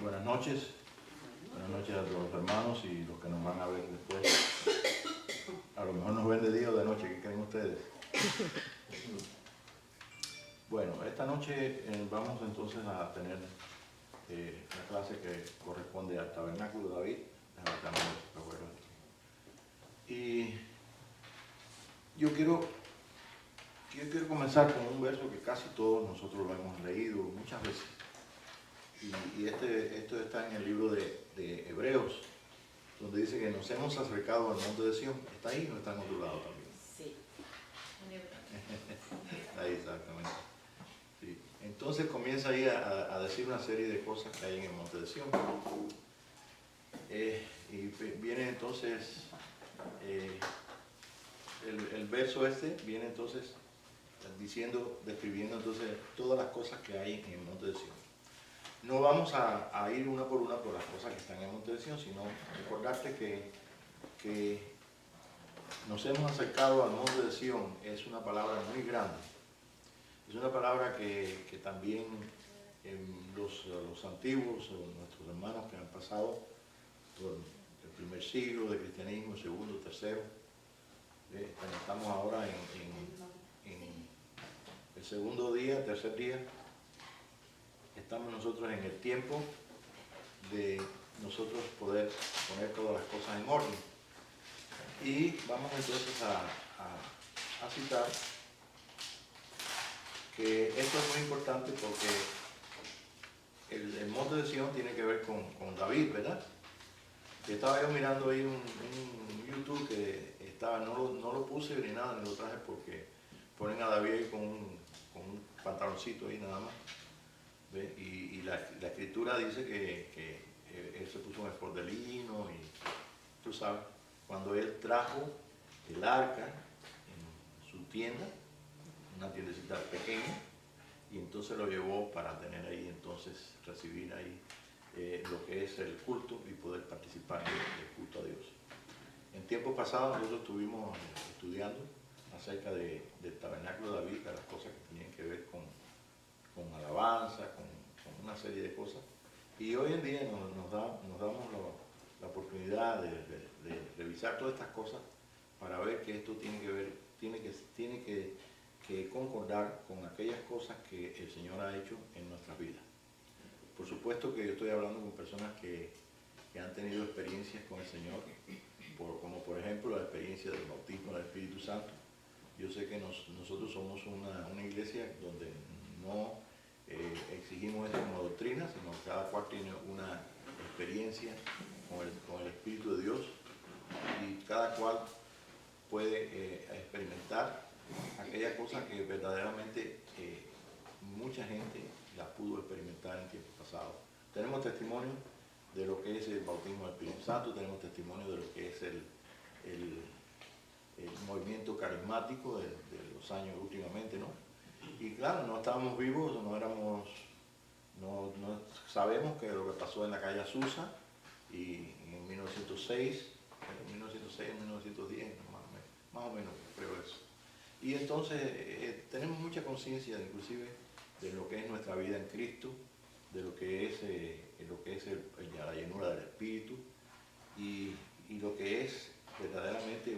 Buenas noches a todos los hermanos y los que nos van a ver después. A lo mejor nos ven de día o de noche, ¿qué creen ustedes? Bueno, esta noche vamos entonces a tener la clase que corresponde al Tabernáculo de David. Y yo quiero comenzar con un verso que casi todos nosotros lo hemos leído muchas veces. Y esto está en el libro de Hebreos, donde dice que nos hemos acercado al monte de Sión. ¿Está ahí o está en otro lado también? Sí, en Hebreos. Ahí exactamente. Sí. Entonces comienza ahí a decir una serie de cosas que hay en el monte de Sión. Y viene entonces, el verso viene entonces describiendo entonces todas las cosas que hay en el monte de Sión. No vamos a ir una por las cosas que están en el monte de Sión, sino recordarte que nos hemos acercado al monte de Sión. Es una palabra muy grande. Es una palabra que también los antiguos, nuestros hermanos que han pasado por el primer siglo de cristianismo, el segundo, tercero, estamos ahora en el segundo día, tercer día. Estamos nosotros en el tiempo de nosotros poder poner todas las cosas en orden. Y vamos entonces a citar que esto es muy importante porque el monte de Sión tiene que ver con David, ¿verdad? Yo estaba yo mirando ahí un YouTube que estaba, no lo puse ni nada, ni lo traje porque ponen a David ahí con un pantaloncito ahí nada más. ¿Ve? Y la escritura dice que él se puso un efod de lino y tú sabes, cuando él trajo el arca en su tienda, una tiendecita pequeña, y entonces lo llevó para tener ahí, entonces recibir ahí lo que es el culto y poder participar del culto a Dios. En tiempos pasados nosotros estuvimos estudiando acerca del tabernáculo de David, de las cosas que tenían que ver con alabanza, con una serie de cosas. Y hoy en día nos damos la oportunidad de revisar todas estas cosas para ver que esto tiene que concordar con aquellas cosas que el Señor ha hecho en nuestras vidas. Por supuesto que yo estoy hablando con personas que han tenido experiencias con el Señor, como por ejemplo la experiencia del bautismo del Espíritu Santo. Yo sé que nosotros somos una iglesia donde no exigimos esto como doctrina, sino que cada cual tiene una experiencia con el Espíritu de Dios y cada cual puede experimentar aquellas cosas que verdaderamente mucha gente las pudo experimentar en tiempos pasados. Tenemos testimonio de lo que es el bautismo del Espíritu Santo, tenemos testimonio de lo que es el movimiento carismático de los años últimamente, ¿no? Y claro, no estábamos vivos, no sabemos que lo que pasó en la calle Azusa y en 1906, en 1910, más o menos creo eso. Y entonces tenemos mucha conciencia inclusive de lo que es nuestra vida en Cristo, de lo que es la llenura del Espíritu y lo que es verdaderamente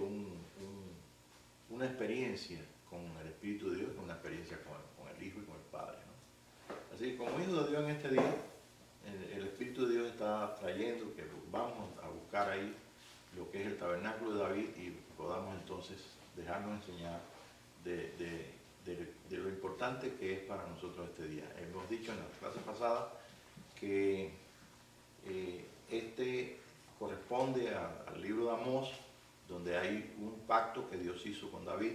una experiencia con el Espíritu de Dios, una experiencia con el Hijo y con el Padre, ¿no? Así que como hijo de Dios en este día, el Espíritu de Dios está trayendo que vamos a buscar ahí lo que es el tabernáculo de David y podamos entonces dejarnos enseñar de lo importante que es para nosotros este día. Hemos dicho en la clase pasada que este corresponde al libro de Amós, donde hay un pacto que Dios hizo con David,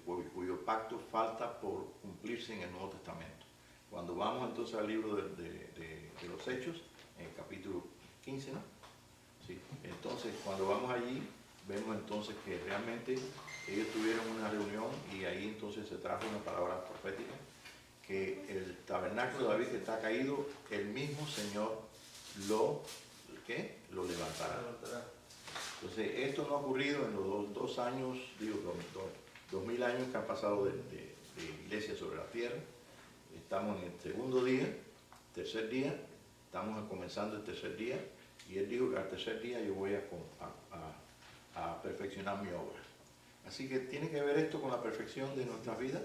cuyo pacto falta por cumplirse en el Nuevo Testamento. Cuando vamos entonces al libro de los Hechos, en el capítulo 15, ¿no? Sí. Entonces, cuando vamos allí, vemos entonces que realmente ellos tuvieron una reunión y ahí entonces se trajo una palabra profética, que el tabernáculo de David que está caído, el mismo Señor lo levantará. Entonces, esto no ha ocurrido en los 2000 años que han pasado de iglesia sobre la tierra. Estamos en el segundo día, tercer día, estamos comenzando el tercer día y Él dijo que al tercer día yo voy a perfeccionar mi obra. Así que tiene que ver esto con la perfección de nuestras vidas.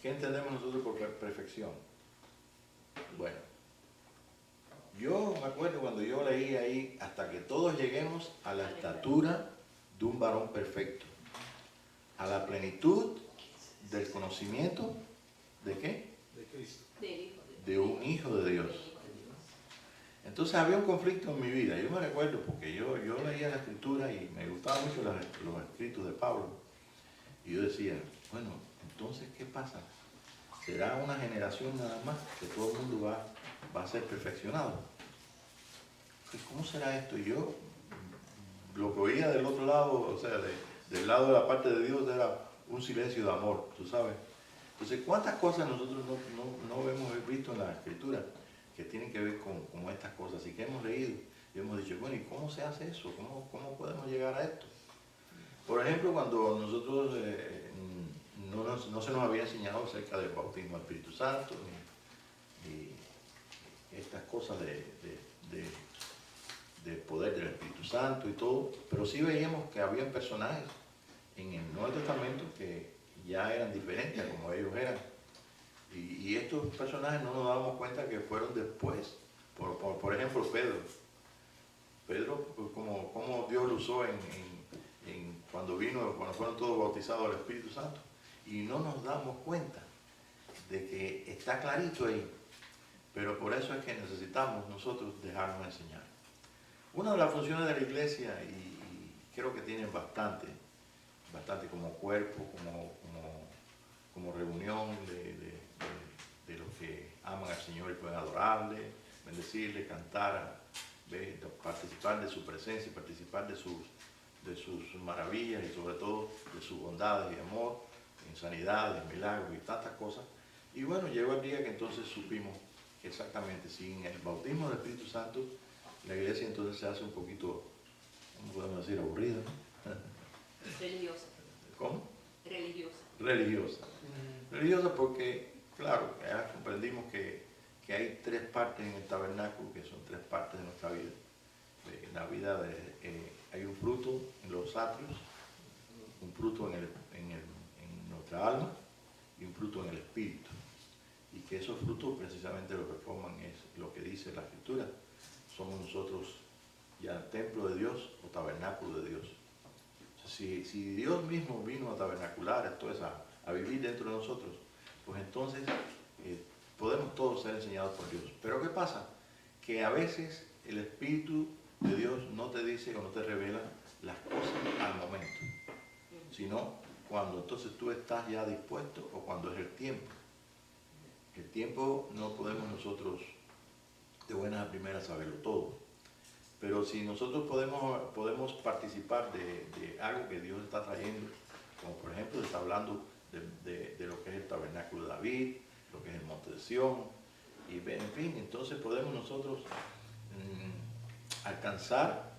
¿Qué entendemos nosotros por perfección? Bueno, yo me acuerdo cuando yo leí ahí, hasta que todos lleguemos a la estatura de un varón perfecto, a la plenitud del conocimiento, ¿de qué? De Cristo. De un hijo de Dios. Entonces había un conflicto en mi vida. Yo me recuerdo porque yo leía la escritura y me gustaban mucho los escritos de Pablo. Y yo decía, bueno, entonces, ¿qué pasa? ¿Será una generación nada más que todo el mundo va a ser perfeccionado? Pues, ¿cómo será esto? Y yo lo que oía del otro lado, o sea, del lado de la parte de Dios, era un silencio de amor, tú sabes. Entonces, ¿cuántas cosas nosotros no hemos visto en la escritura que tienen que ver con estas cosas y que hemos leído? Y hemos dicho, bueno, ¿y cómo se hace eso? ¿Cómo podemos llegar a esto? Por ejemplo, cuando nosotros no se nos había enseñado acerca del bautismo del Espíritu Santo, ni estas cosas del poder del Espíritu Santo y todo, pero sí veíamos que había personajes en el Nuevo Testamento que ya eran diferentes a como ellos eran. Y estos personajes no nos damos cuenta que fueron después. Por ejemplo, Pedro. Pedro, como Dios lo usó cuando fueron todos bautizados al Espíritu Santo. Y no nos damos cuenta de que está clarito ahí. Pero por eso es que necesitamos nosotros dejarnos enseñar. Una de las funciones de la iglesia, y creo que tienen bastante como cuerpo, como reunión de los que aman al Señor y pueden adorarle, bendecirle, cantar, participar de su presencia, participar de sus maravillas y sobre todo de sus bondades y amor, en sanidades, en milagros y tantas cosas. Y bueno, llegó el día que entonces supimos que exactamente sin el bautismo del Espíritu Santo, la iglesia entonces se hace un poquito, ¿cómo podemos decir?, aburrida, ¿no? Religiosa. ¿Cómo? Religiosa. Religiosa porque, claro, ya comprendimos que hay tres partes en el tabernáculo, que son tres partes de nuestra vida. En la vida hay un fruto en los atrios, un fruto en nuestra alma y un fruto en el espíritu. Y que esos frutos precisamente lo que forman es lo que dice la Escritura. Somos nosotros ya templo de Dios o tabernáculo de Dios. Si Dios mismo vino a tabernacular, esto es a vivir dentro de nosotros, pues entonces podemos todos ser enseñados por Dios. Pero ¿qué pasa? Que a veces el Espíritu de Dios no te dice o no te revela las cosas al momento, sino cuando entonces tú estás ya dispuesto o cuando es el tiempo. El tiempo no podemos nosotros de buenas a primeras saberlo todo. Pero si nosotros podemos participar de algo que Dios está trayendo, como por ejemplo está hablando de lo que es el tabernáculo de David, lo que es el monte de Sión, y en fin, entonces podemos nosotros alcanzar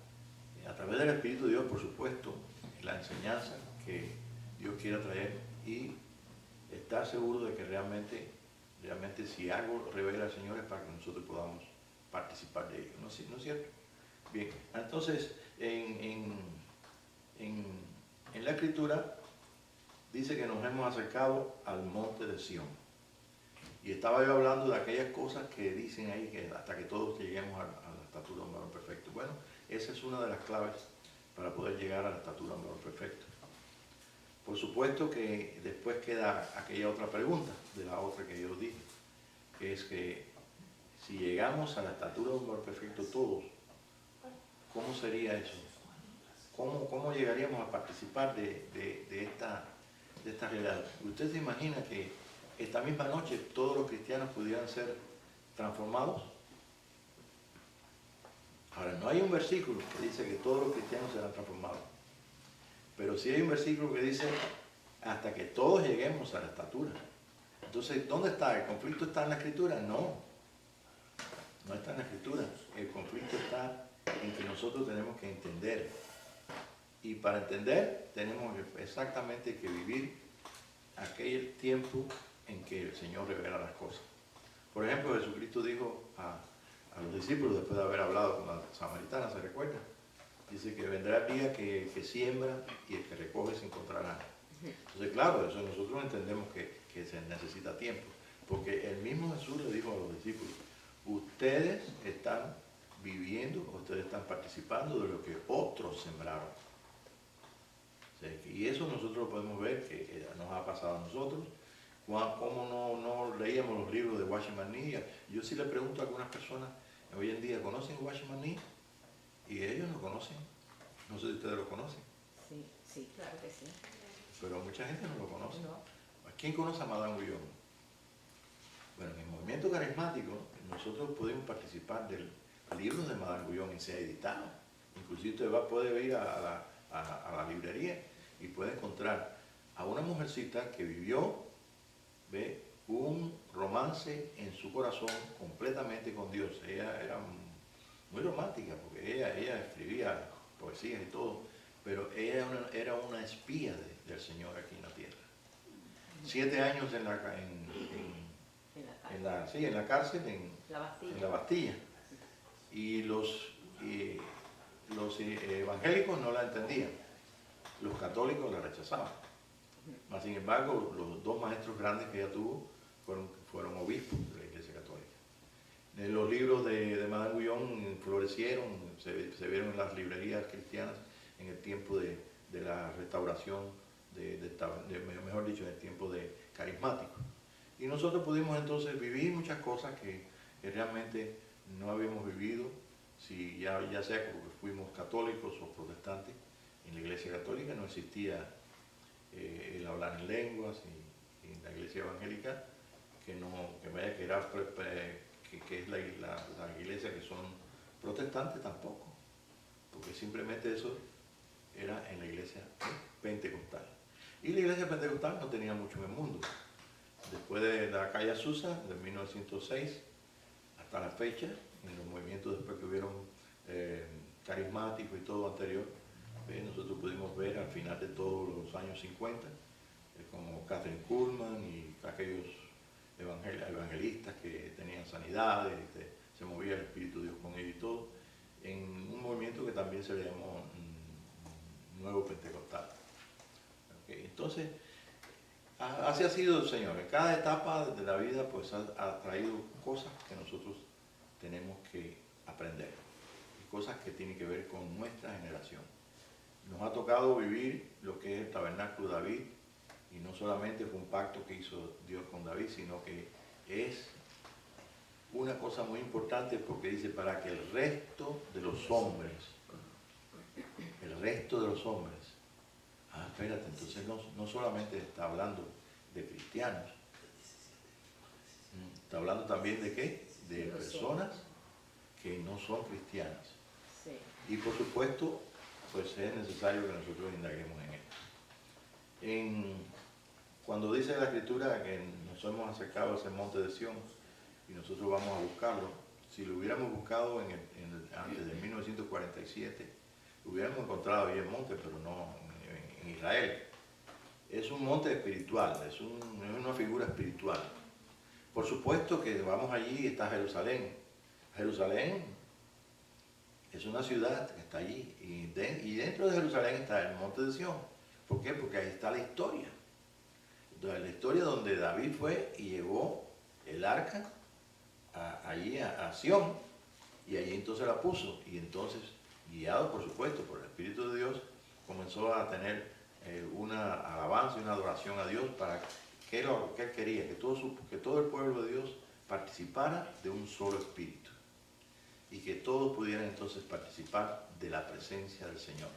a través del Espíritu de Dios, por supuesto, la enseñanza que Dios quiera traer y estar seguro de que realmente si algo revela el Señor es para que nosotros podamos participar de ello, ¿no es cierto? Bien, entonces en la Escritura dice que nos hemos acercado al monte de Sión. Y estaba yo hablando de aquellas cosas que dicen ahí que hasta que todos lleguemos a la estatura de un varón perfecto. Bueno, esa es una de las claves para poder llegar a la estatura de un varón perfecto. Por supuesto que después queda aquella otra pregunta, de la otra que yo dije, que es que si llegamos a la estatura de un varón perfecto todos, ¿cómo sería eso? ¿Cómo llegaríamos a participar de esta realidad? ¿Usted se imagina que esta misma noche todos los cristianos pudieran ser transformados? Ahora, no hay un versículo que dice que todos los cristianos serán transformados, pero sí hay un versículo que dice hasta que todos lleguemos a la estatura. Entonces, ¿dónde está? ¿El conflicto está en la Escritura? No está en la Escritura. El conflicto está en que nosotros tenemos que entender. Y para entender tenemos exactamente que vivir aquel tiempo en que el Señor revela las cosas. Por ejemplo, Jesucristo dijo a los discípulos después de haber hablado con la samaritana, ¿se recuerda? Dice que vendrá el día que siembra y el que recoge se encontrará. Entonces, claro, eso nosotros entendemos que se necesita tiempo, porque el mismo Jesús le dijo a los discípulos, ustedes están viviendo, ustedes están participando de lo que otros sembraron. O sea, y eso nosotros lo podemos ver que nos ha pasado a nosotros. ¿Cómo no leíamos los libros de Watchman Nee? Yo sí le pregunto a algunas personas hoy en día, ¿conocen Watchman Nee? Y ellos lo conocen. No sé si ustedes lo conocen. Sí, sí, claro que sí. Pero mucha gente no lo conoce. No. ¿Quién conoce a Madame Guyon? Bueno, en el movimiento carismático nosotros podemos participar del libro de Madame Guyon y se ha editado. Inclusive usted puede ir a la librería y puede encontrar a una mujercita que vivió, ve, un romance en su corazón completamente con Dios. Ella era muy romántica porque ella escribía poesías y todo, pero ella era una espía del Señor aquí en la tierra. 7 años en la cárcel, en la Bastilla. Y los evangélicos no la entendían, los católicos la rechazaban. Mas, sin embargo, los 2 maestros grandes que ella tuvo fueron obispos de la Iglesia Católica. Los libros de Madame Guyon florecieron, se vieron en las librerías cristianas en el tiempo de la restauración, mejor dicho, en el tiempo de carismático. Y nosotros pudimos entonces vivir muchas cosas que realmente no habíamos vivido, ya sea porque fuimos católicos o protestantes. En la Iglesia Católica no existía el hablar en lenguas, y en la Iglesia Evangélica, que es la iglesia que son protestantes tampoco, porque simplemente eso era en la iglesia pentecostal. Y la iglesia pentecostal no tenía mucho en el mundo. Después de la calle Azusa, de 1906, hasta la fecha, en los movimientos después que hubieron carismáticos y todo anterior, nosotros pudimos ver al final de todos los años 50, como Catherine Kuhlman y aquellos evangelistas que tenían sanidades, se movía el Espíritu de Dios con ellos y todo, en un movimiento que también se le llamó Nuevo Pentecostal. Okay. Entonces, así ha sido el Señor. En cada etapa de la vida pues ha traído cosas que nosotros tenemos que aprender, y cosas que tienen que ver con nuestra generación. Nos ha tocado vivir lo que es el tabernáculo de David, y no solamente fue un pacto que hizo Dios con David, sino que es una cosa muy importante, porque dice para que el resto de los hombres, espérate, entonces no solamente está hablando de cristianos, está hablando también de ¿qué? De personas que no son cristianas. Sí. Y por supuesto, pues es necesario que nosotros indaguemos en esto. Cuando dice la Escritura que nos hemos acercado a ese monte de Sión y nosotros vamos a buscarlo, si lo hubiéramos buscado antes de 1947, lo hubiéramos encontrado ahí el monte, pero no en Israel. Es un monte espiritual, es una figura espiritual. Por supuesto que vamos allí y está Jerusalén. Jerusalén es una ciudad que está allí, y dentro de Jerusalén está el monte de Sión. ¿Por qué? Porque ahí está la historia. Entonces, la historia donde David fue y llevó el arca allí a Sión, y allí entonces la puso, y entonces, guiado por supuesto por el Espíritu de Dios, comenzó a tener una alabanza y una adoración a Dios para que él quería, que todo el pueblo de Dios participara de un solo espíritu, y que todos pudieran entonces participar de la presencia del Señor.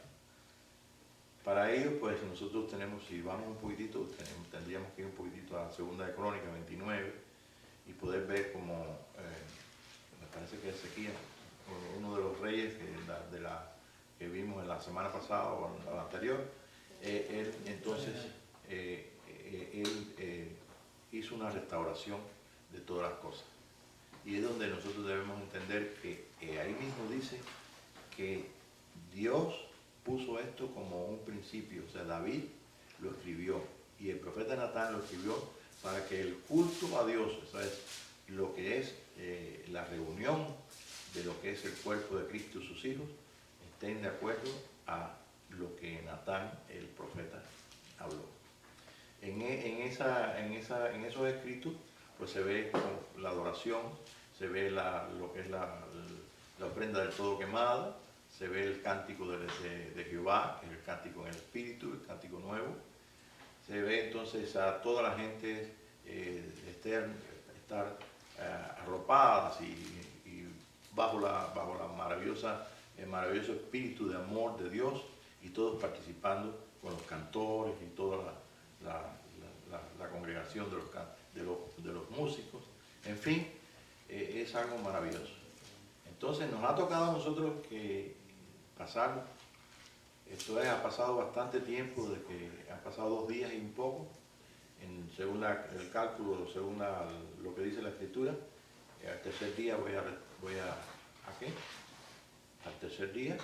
Para ello, pues nosotros tenemos, si vamos un poquitito, tendríamos que ir un poquitito a 2 de Crónicas 29 y poder ver como, me parece que Ezequías, uno de los reyes que vimos en la semana pasada o en la anterior, él hizo una restauración de todas las cosas. Y es donde nosotros debemos entender que ahí mismo dice que Dios puso esto como un principio. O sea, David lo escribió y el profeta Natán lo escribió para que el culto a Dios, o sea, lo que es la reunión de lo que es el cuerpo de Cristo y sus hijos estén de acuerdo a lo que Natán, el profeta, habló. En esos escritos pues se ve la adoración, se ve lo que es la ofrenda del todo quemada, se ve el cántico de Jehová, que es el cántico en el espíritu, el cántico nuevo. Se ve entonces a toda la gente estar arropadas y bajo la el maravilloso espíritu de amor de Dios, y todos participando con los cantores y toda la congregación de los músicos. En fin, es algo maravilloso. Entonces nos ha tocado a nosotros que pasar, ha pasado bastante tiempo, de que han pasado 2 días y un poco, según el cálculo, según lo que dice la Escritura. Al tercer día ¿a qué? Al tercer día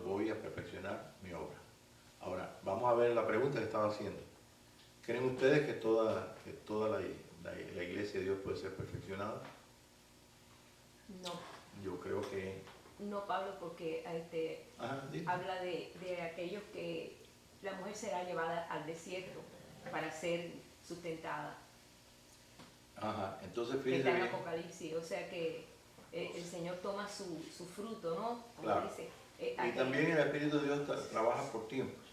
voy a perfeccionar mi obra. Ahora, vamos a ver la pregunta que estaba haciendo. ¿Creen ustedes que toda la iglesia de Dios puede ser perfeccionada? No. Yo creo que... No, Pablo, porque habla de aquellos que la mujer será llevada al desierto para ser sustentada. Ajá, entonces Está fíjense en bien. Apocalipsis, o sea que el Señor toma su fruto, ¿no? Como Claro. dice. Y también el Espíritu de Dios trabaja por tiempos.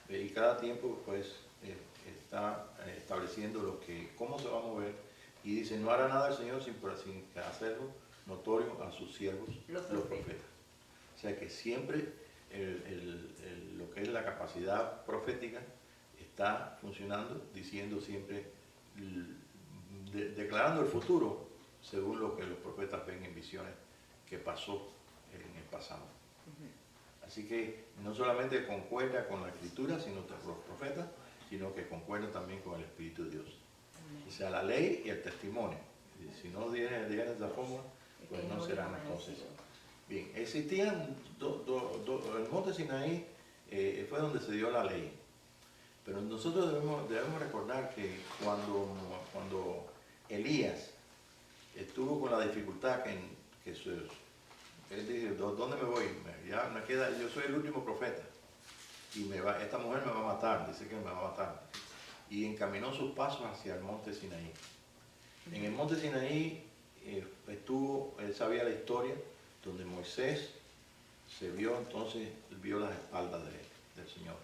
Y cada tiempo pues está estableciendo cómo se va a mover. Y dice, no hará nada el Señor sin hacerlo notorio a sus siervos, los profetas. O sea que siempre lo que es la capacidad profética está funcionando, diciendo siempre, declarando el futuro según lo que los profetas ven en visiones que pasó en el pasado. Así que no solamente concuerda con la Escritura, sino los profetas, sino que concuerda también con el Espíritu de Dios. O sea, la ley y el testimonio. Si no digan de esa forma, pues no serán entonces. Bien, existían el monte Sinaí fue donde se dio la ley. Pero nosotros debemos recordar que cuando Elías estuvo con la dificultad que él dice, ¿dónde me voy? Ya me queda, yo soy el último profeta y esta mujer me va a matar, dice que me va a matar. Y encaminó sus pasos hacia el monte Sinaí. En el monte Sinaí él sabía la historia donde Moisés vio las espaldas del Señor,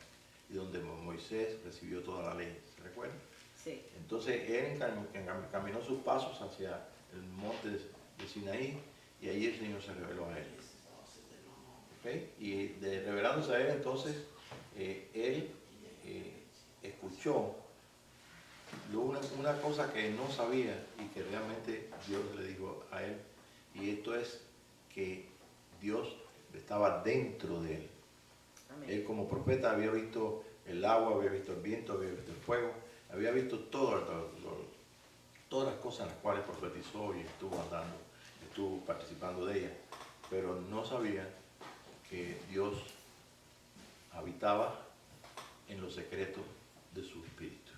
y donde Moisés recibió toda la ley, ¿se recuerda? Sí. Entonces él encaminó sus pasos hacia el monte de Sinaí, y ahí el Señor se reveló a él. ¿Okay? Y revelándose a él, entonces, él escuchó una cosa que no sabía y que realmente Dios le dijo a él, y esto es que Dios estaba dentro de él. Amén. Él como profeta había visto el agua, había visto el viento, había visto el fuego, había visto todas las cosas en las cuales profetizó y estuvo participando de ellas, pero no sabía que Dios habitaba en los secretos de su espíritu.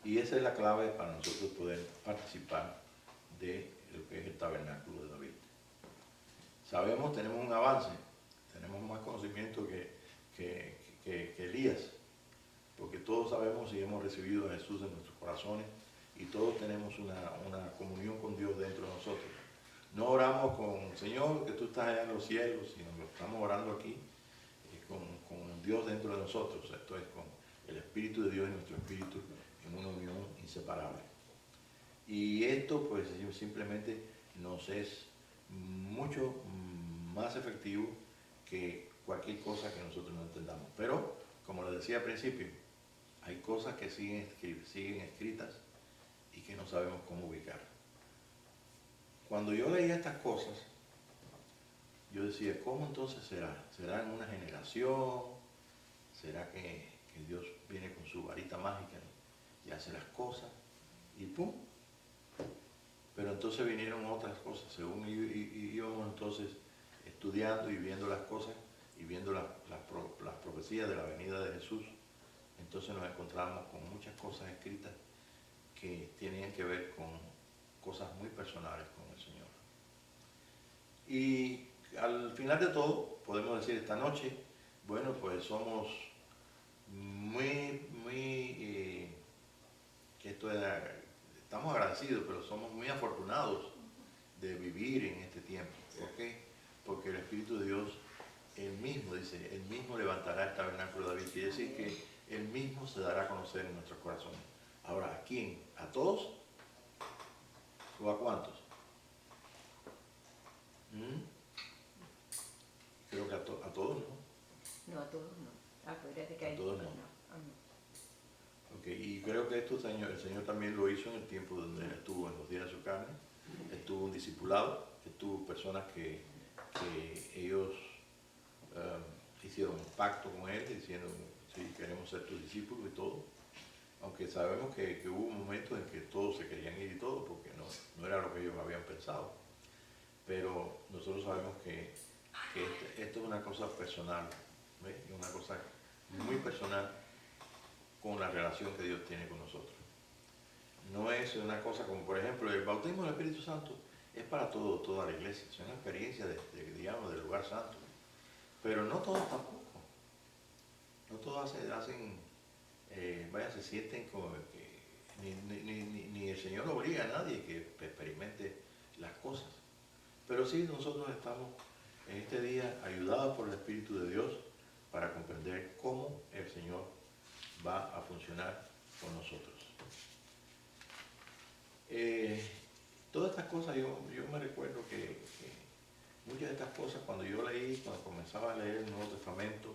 Y esa es la clave para nosotros poder participar de lo que es el tabernáculo de David. Sabemos, tenemos un avance, tenemos más conocimiento que Elías, porque todos sabemos y hemos recibido a Jesús en nuestros corazones, y todos tenemos una comunión con Dios dentro de nosotros. No oramos con, Señor, que tú estás allá en los cielos, sino que estamos orando aquí con Dios dentro de nosotros. Esto es con el Espíritu de Dios y nuestro Espíritu en una unión inseparable. Y esto pues simplemente nos es mucho más efectivo que cualquier cosa que nosotros no entendamos. Pero, como les decía al principio, hay cosas que siguen escritas y que no sabemos cómo ubicar. Cuando yo leía estas cosas, yo decía, ¿cómo entonces será? ¿Será en una generación? ¿Será que Dios viene con su varita mágica y hace las cosas? Y ¡pum! Pero entonces vinieron otras cosas, según íbamos entonces estudiando y viendo las cosas y viendo las profecías de la venida de Jesús. Entonces nos encontramos con muchas cosas escritas que tenían que ver con cosas muy personales con el Señor. Y al final de todo, podemos decir esta noche, bueno, pues somos estamos agradecidos, pero somos muy afortunados de vivir en este tiempo. ¿Por qué? Porque el Espíritu de Dios, Él mismo, dice, Él mismo levantará el tabernáculo de David. Quiere decir que Él mismo se dará a conocer en nuestros corazones. Ahora, ¿a quién? ¿A todos? ¿O a cuántos? Creo que a todos, ¿no? No, a todos no. Acuérdate que A hay todos no. Okay. Y creo que esto el Señor también lo hizo en el tiempo donde Él estuvo en los días de su carne. Estuvo un discipulado, estuvo personas que ellos hicieron un pacto con Él, diciendo, sí, queremos ser tus discípulos y todo. Aunque sabemos que hubo momentos en que todos se querían ir y todo, porque no era lo que ellos habían pensado. Pero nosotros sabemos que esto es una cosa personal, ¿ves? Una cosa muy personal con la relación que Dios tiene con nosotros. No es una cosa como, por ejemplo, el bautismo del Espíritu Santo es para toda la iglesia, es una experiencia digamos, del lugar santo. Pero no todos tampoco. No todos se sienten como que ni el Señor obliga a nadie que experimente las cosas. Pero sí, nosotros estamos en este día ayudados por el Espíritu de Dios para comprender cómo el Señor va a funcionar con nosotros. Todas estas cosas, yo me recuerdo que muchas de estas cosas, cuando comenzaba a leer el Nuevo Testamento,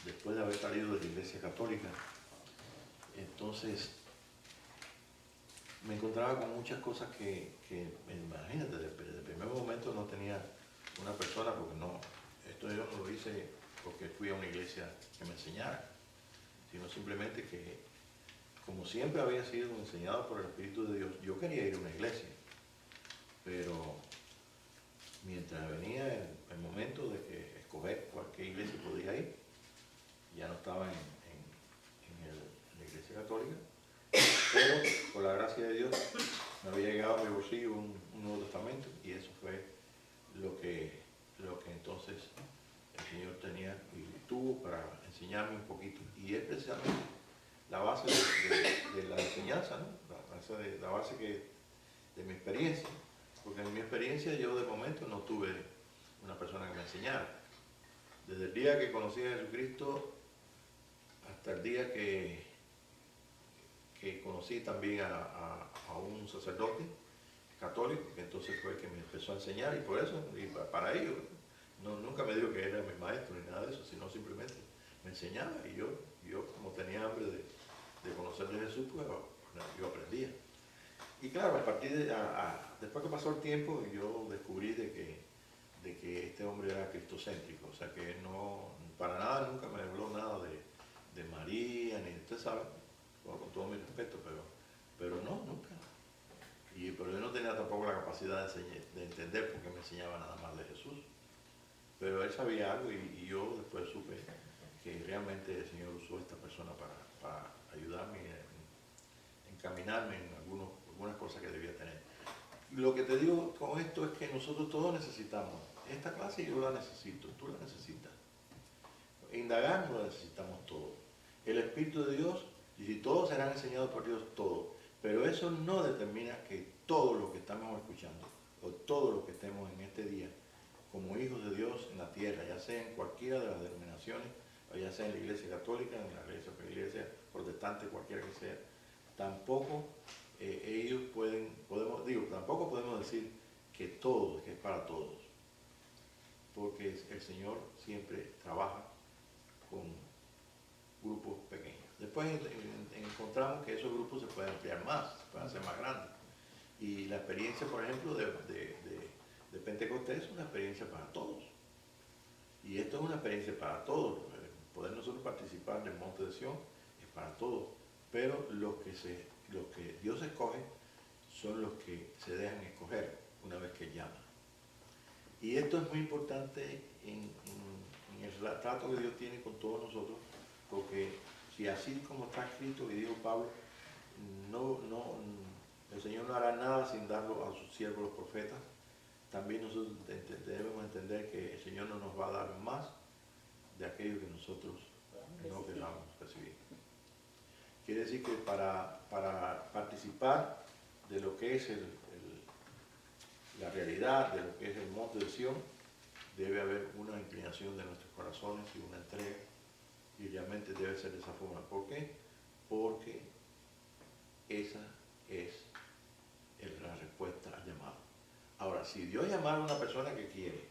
después de haber salido de la Iglesia Católica, entonces me encontraba con muchas cosas que imagínate, desde el primer momento no tenía una persona, porque esto yo no lo hice porque fui a una iglesia que me enseñara, sino simplemente que, como siempre había sido enseñado por el Espíritu de Dios, yo quería ir a una iglesia, pero mientras venía el momento de que escoger cualquier iglesia podía ir, ya no estaba en la iglesia católica, pero por la gracia de Dios me había llegado a mi bolsillo un Nuevo Testamento, y eso fue lo que entonces el Señor tenía y tuvo para enseñarme un poquito. Y es precisamente la base de la enseñanza, ¿no? La base de mi experiencia, porque en mi experiencia yo de momento no tuve una persona que me enseñara. Desde el día que conocí a Jesucristo hasta el día que conocí también a un sacerdote católico, que entonces fue el que me empezó a enseñar, y por eso, y para ello, nunca me dijo que era mi maestro ni nada de eso, sino simplemente me enseñaba, y yo como tenía hambre de conocer de Jesús, pues yo aprendía. Y claro, después que pasó el tiempo, yo descubrí de que este hombre era cristocéntrico, o sea que no, para nada, nunca me habló nada de María, ni usted sabe, con todo mi respeto, pero no, nunca. Pero yo no tenía tampoco la capacidad de entender por qué me enseñaba nada más de Jesús. Pero él sabía algo, y yo después supe que realmente el Señor usó a esta persona para ayudarme en encaminarme en algunas cosas que debía tener. Lo que te digo con esto es que nosotros todos necesitamos. Esta clase yo la necesito, tú la necesitas. Indagar lo necesitamos todos. El Espíritu de Dios, y si todos serán enseñados por Dios, todos. Pero eso no determina que todos los que estamos escuchando, o todos los que estemos en este día, como hijos de Dios en la tierra, ya sea en cualquiera de las denominaciones, o ya sea en la iglesia católica, en la iglesia protestante, cualquiera que sea, tampoco tampoco podemos decir que todo, que es para todos, porque el Señor siempre trabaja con grupos pequeños. Después encontramos que esos grupos se pueden ampliar más, se pueden hacer más grandes. Y la experiencia, por ejemplo, de Pentecostés es una experiencia para todos. Y esto es una experiencia para todos. Poder nosotros participar del Monte de Sion es para todos. Pero los que Dios escoge son los que se dejan escoger una vez que llama. Y esto es muy importante en el trato que Dios tiene con todos nosotros, porque si así como está escrito, y dijo Pablo, el Señor no hará nada sin darlo a sus siervos los profetas, también nosotros debemos entender que el Señor no nos va a dar más de aquello que nosotros no queramos recibir. Quiere decir que para participar de lo que es la realidad, de lo que es el monte de Sión, debe haber una inclinación de nuestros corazones y una entrega, y realmente debe ser de esa forma. ¿Por qué? Porque esa es la respuesta al llamado. Ahora, si Dios llamara a una persona que quiere,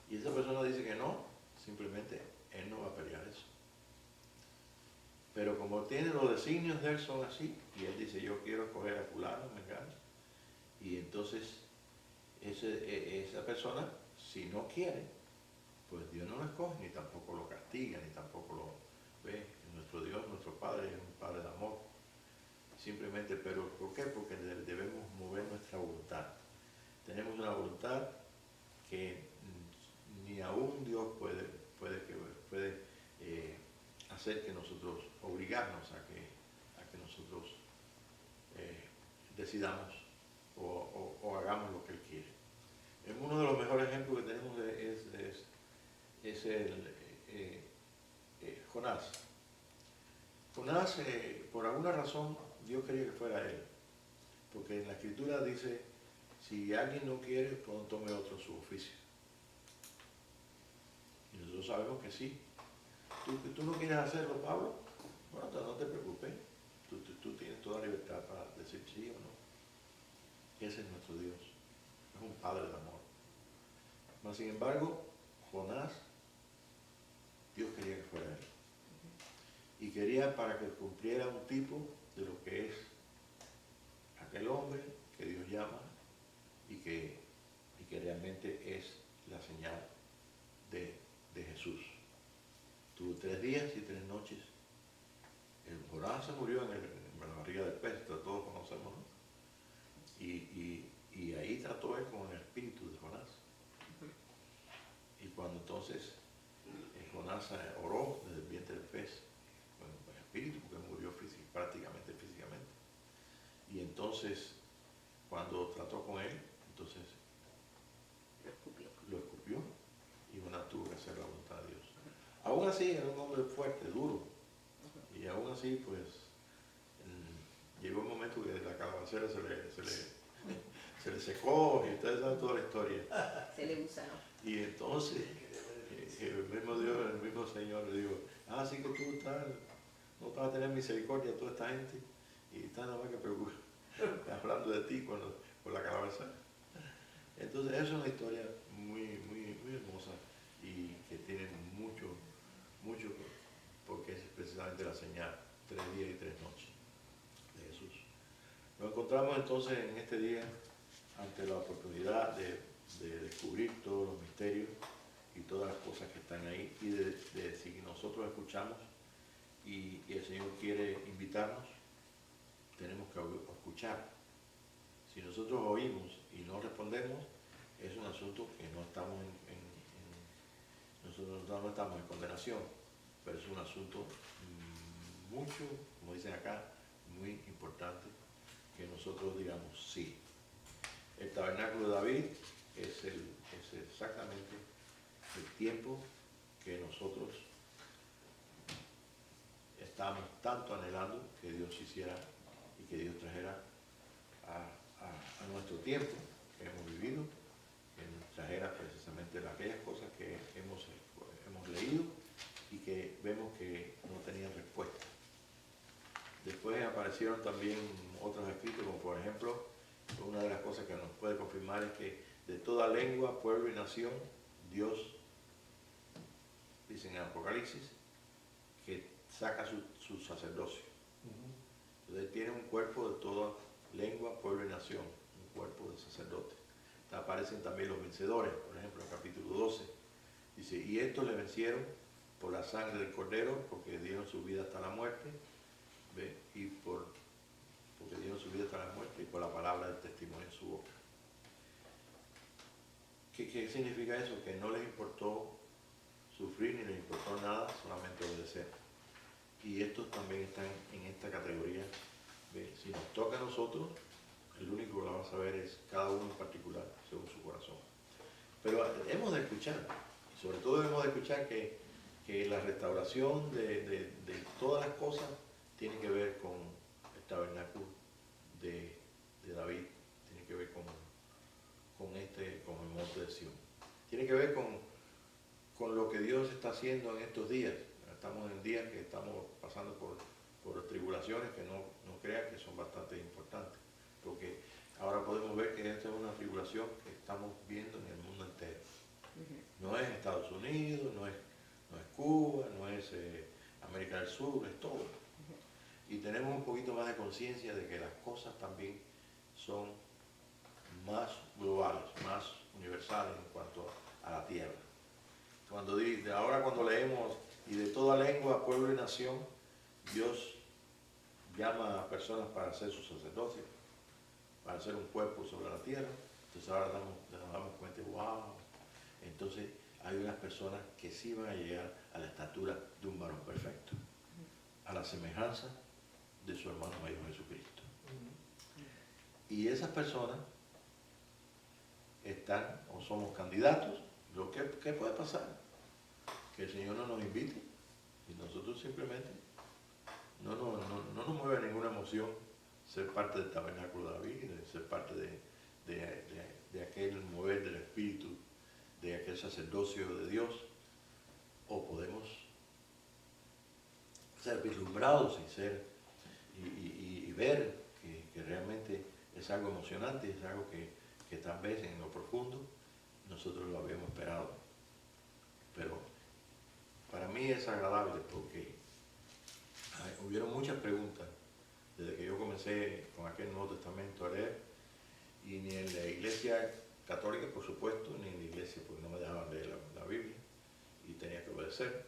y esa persona dice que no, simplemente Él no va a pelear eso. Pero como tiene los designios de Él son así, y Él dice, yo quiero escoger a fulano, me encanta, y entonces esa persona, si no quiere, pues Dios no lo escoge, ni tampoco lo castiga, ni tampoco lo ve. Nuestro Dios, nuestro Padre, es un Padre de amor. Simplemente, pero ¿por qué? Porque debemos mover nuestra voluntad. Tenemos una voluntad que ni aún Dios puede hacer que nosotros, obligarnos a que nosotros decidamos o hagamos lo que Él quiere. Uno de los mejores ejemplos que tenemos es Jonás. Jonás, por alguna razón, Dios quería que fuera él, porque en la Escritura dice, si alguien no quiere, pues tome otro su oficio. Y nosotros sabemos que sí. ¿Tú no quieres hacerlo, Pablo? Bueno, no te preocupes. Tú tienes toda libertad para decir sí o no. Ese es nuestro Dios. Es un Padre de amor. Mas, sin embargo, Jonás, Dios quería que fuera él. Y quería para que cumpliera un tipo de lo que es aquel hombre que Dios llama y que realmente es la señal de Jesús. Tuvo 3 días y 3 noches. El Jonás se murió en la barriga del pez, todos conocemos, ¿no? Y ahí trató él con el espíritu de Jonás. Y cuando entonces Jonás oró desde el vientre del pez, con el espíritu, porque murió prácticamente físicamente. Y entonces, cuando trató con él, entonces lo escupió y Jonás tuvo que hacer la voluntad de Dios. Aún así, era un hombre fuerte, duro. Y aún así, pues, llegó un momento que la calabacera se le secó, y ustedes saben toda la historia. Se le gusanó. Y entonces, el mismo Dios, el mismo Señor le dijo, así que tú no vas a tener misericordia de toda esta gente, y estás nada más que preocupado, hablando de ti con la calabacera. Entonces, eso es una historia muy, muy, muy hermosa y que tiene mucho, porque es precisamente la señal, 3 días y 3 noches de Jesús. Nos encontramos entonces en este día ante la oportunidad de descubrir todos los misterios y todas las cosas que están ahí y de si nosotros escuchamos y el Señor quiere invitarnos, tenemos que escuchar. Si nosotros oímos y no respondemos, es un asunto que no estamos nosotros no estamos en condenación, pero es un asunto mucho, como dicen acá, muy importante que nosotros digamos sí. El tabernáculo de David es exactamente el tiempo que nosotros estamos tanto anhelando que Dios hiciera y que Dios trajera a nuestro tiempo que hemos vivido, que nos trajera precisamente aquellas cosas que hemos leído y que vemos que no tenían respuesta. Después aparecieron también otros escritos, como por ejemplo, una de las cosas que nos puede confirmar es que de toda lengua, pueblo y nación, Dios, dice en Apocalipsis, que saca su sacerdocio. Entonces tiene un cuerpo de toda lengua, pueblo y nación, un cuerpo de sacerdote. Aparecen también los vencedores, por ejemplo, en el capítulo 12. Dice, y estos le vencieron por la sangre del Cordero, porque dieron su vida hasta la muerte, ¿ve? Porque dieron su vida hasta la muerte y por la palabra del testimonio en su boca. ¿Qué significa eso? Que no les importó sufrir ni les importó nada, solamente obedecer. Y estos también están en esta categoría. ¿Ve? Si nos toca a nosotros, el único que lo va a saber es cada uno en particular, según Pero hemos de escuchar, y sobre todo hemos de escuchar que la restauración de todas las cosas tiene que ver con el tabernáculo de David, tiene que ver con el monte de Sión. Tiene que ver con lo que Dios está haciendo en estos días. Estamos en días que estamos pasando por tribulaciones que no crean que son bastante importantes, porque ahora podemos ver que esta es una tribulación que estamos viendo en el mundo entero. No es Estados Unidos, no es Cuba, no es América del Sur, es todo. Y tenemos un poquito más de conciencia de que las cosas también son más globales, más universales en cuanto a la tierra. Ahora cuando leemos, y de toda lengua, pueblo y nación, Dios llama a personas para hacer su sacerdocio, para hacer un cuerpo sobre la tierra. Entonces ahora nos damos cuenta, wow, entonces hay unas personas que sí van a llegar a la estatura de un varón perfecto, a la semejanza de su hermano mayor Jesucristo. Y esas personas están o somos candidatos. ¿Qué puede pasar? Que el Señor no nos invite y nosotros simplemente no nos mueve ninguna emoción ser parte del tabernáculo de David, de ser parte de aquel mover del Espíritu, de aquel sacerdocio de Dios, o podemos ser vislumbrados y ver que realmente es algo emocionante, es algo que tal vez en lo profundo nosotros lo habíamos esperado. Pero para mí es agradable porque hubieron muchas preguntas desde que yo comencé con aquel Nuevo Testamento a leer, y ni en la iglesia católica, por supuesto, ni en la iglesia, porque no me dejaban leer la Biblia y tenía que obedecer,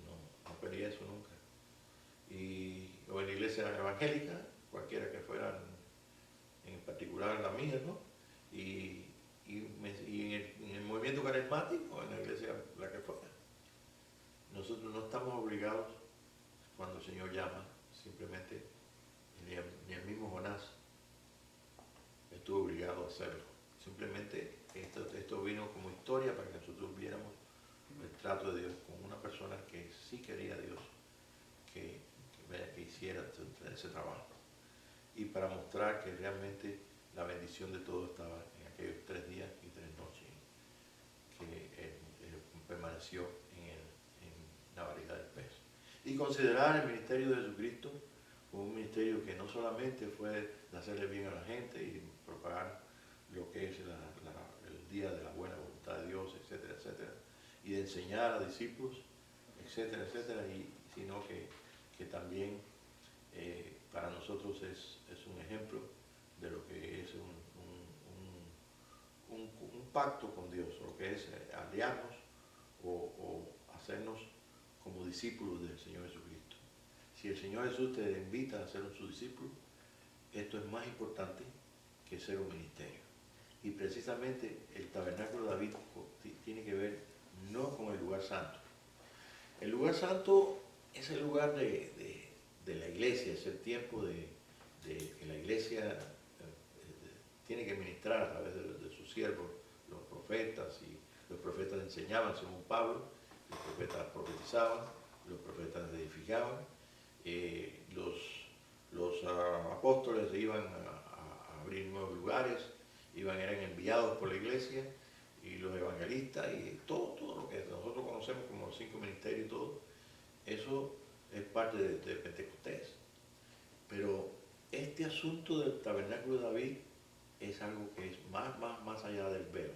no quería eso nunca. O en la iglesia evangélica, cualquiera que fuera, en particular la mía, ¿no? Y en el movimiento carismático, en la iglesia la que fuera. Nosotros no estamos obligados, cuando el Señor llama, simplemente, ni el mismo Jonás estuvo obligado a hacerlo. Simplemente esto vino como historia para que nosotros viéramos el trato de Dios con una persona que sí quería a Dios que hiciera ese trabajo. Y para mostrar que realmente la bendición de todo estaba en aquellos 3 días y 3 noches que él permaneció en la variedad del pez. Y considerar el ministerio de Jesucristo como un ministerio que no solamente fue de hacerle bien a la gente y propagar lo que es el día de la buena voluntad de Dios, etcétera, etcétera, y de enseñar a discípulos, etcétera, etcétera, sino que también para nosotros es un ejemplo de lo que es un pacto con Dios, lo que es aliarnos o hacernos como discípulos del Señor Jesucristo. Si el Señor Jesús te invita a ser su discípulo, esto es más importante que ser un ministerio. Y precisamente el tabernáculo de David tiene que ver no con el lugar santo. El lugar santo es el lugar de la iglesia, es el tiempo de que la iglesia tiene que ministrar a través de sus siervos, los profetas, y los profetas enseñaban según Pablo, los profetas profetizaban, los profetas edificaban, los apóstoles iban a abrir nuevos lugares, eran enviados por la iglesia, y los evangelistas, y todo lo que nosotros conocemos como los 5 ministerios y todo, eso es parte de Pentecostés. Pero este asunto del tabernáculo de David es algo que es más allá del velo.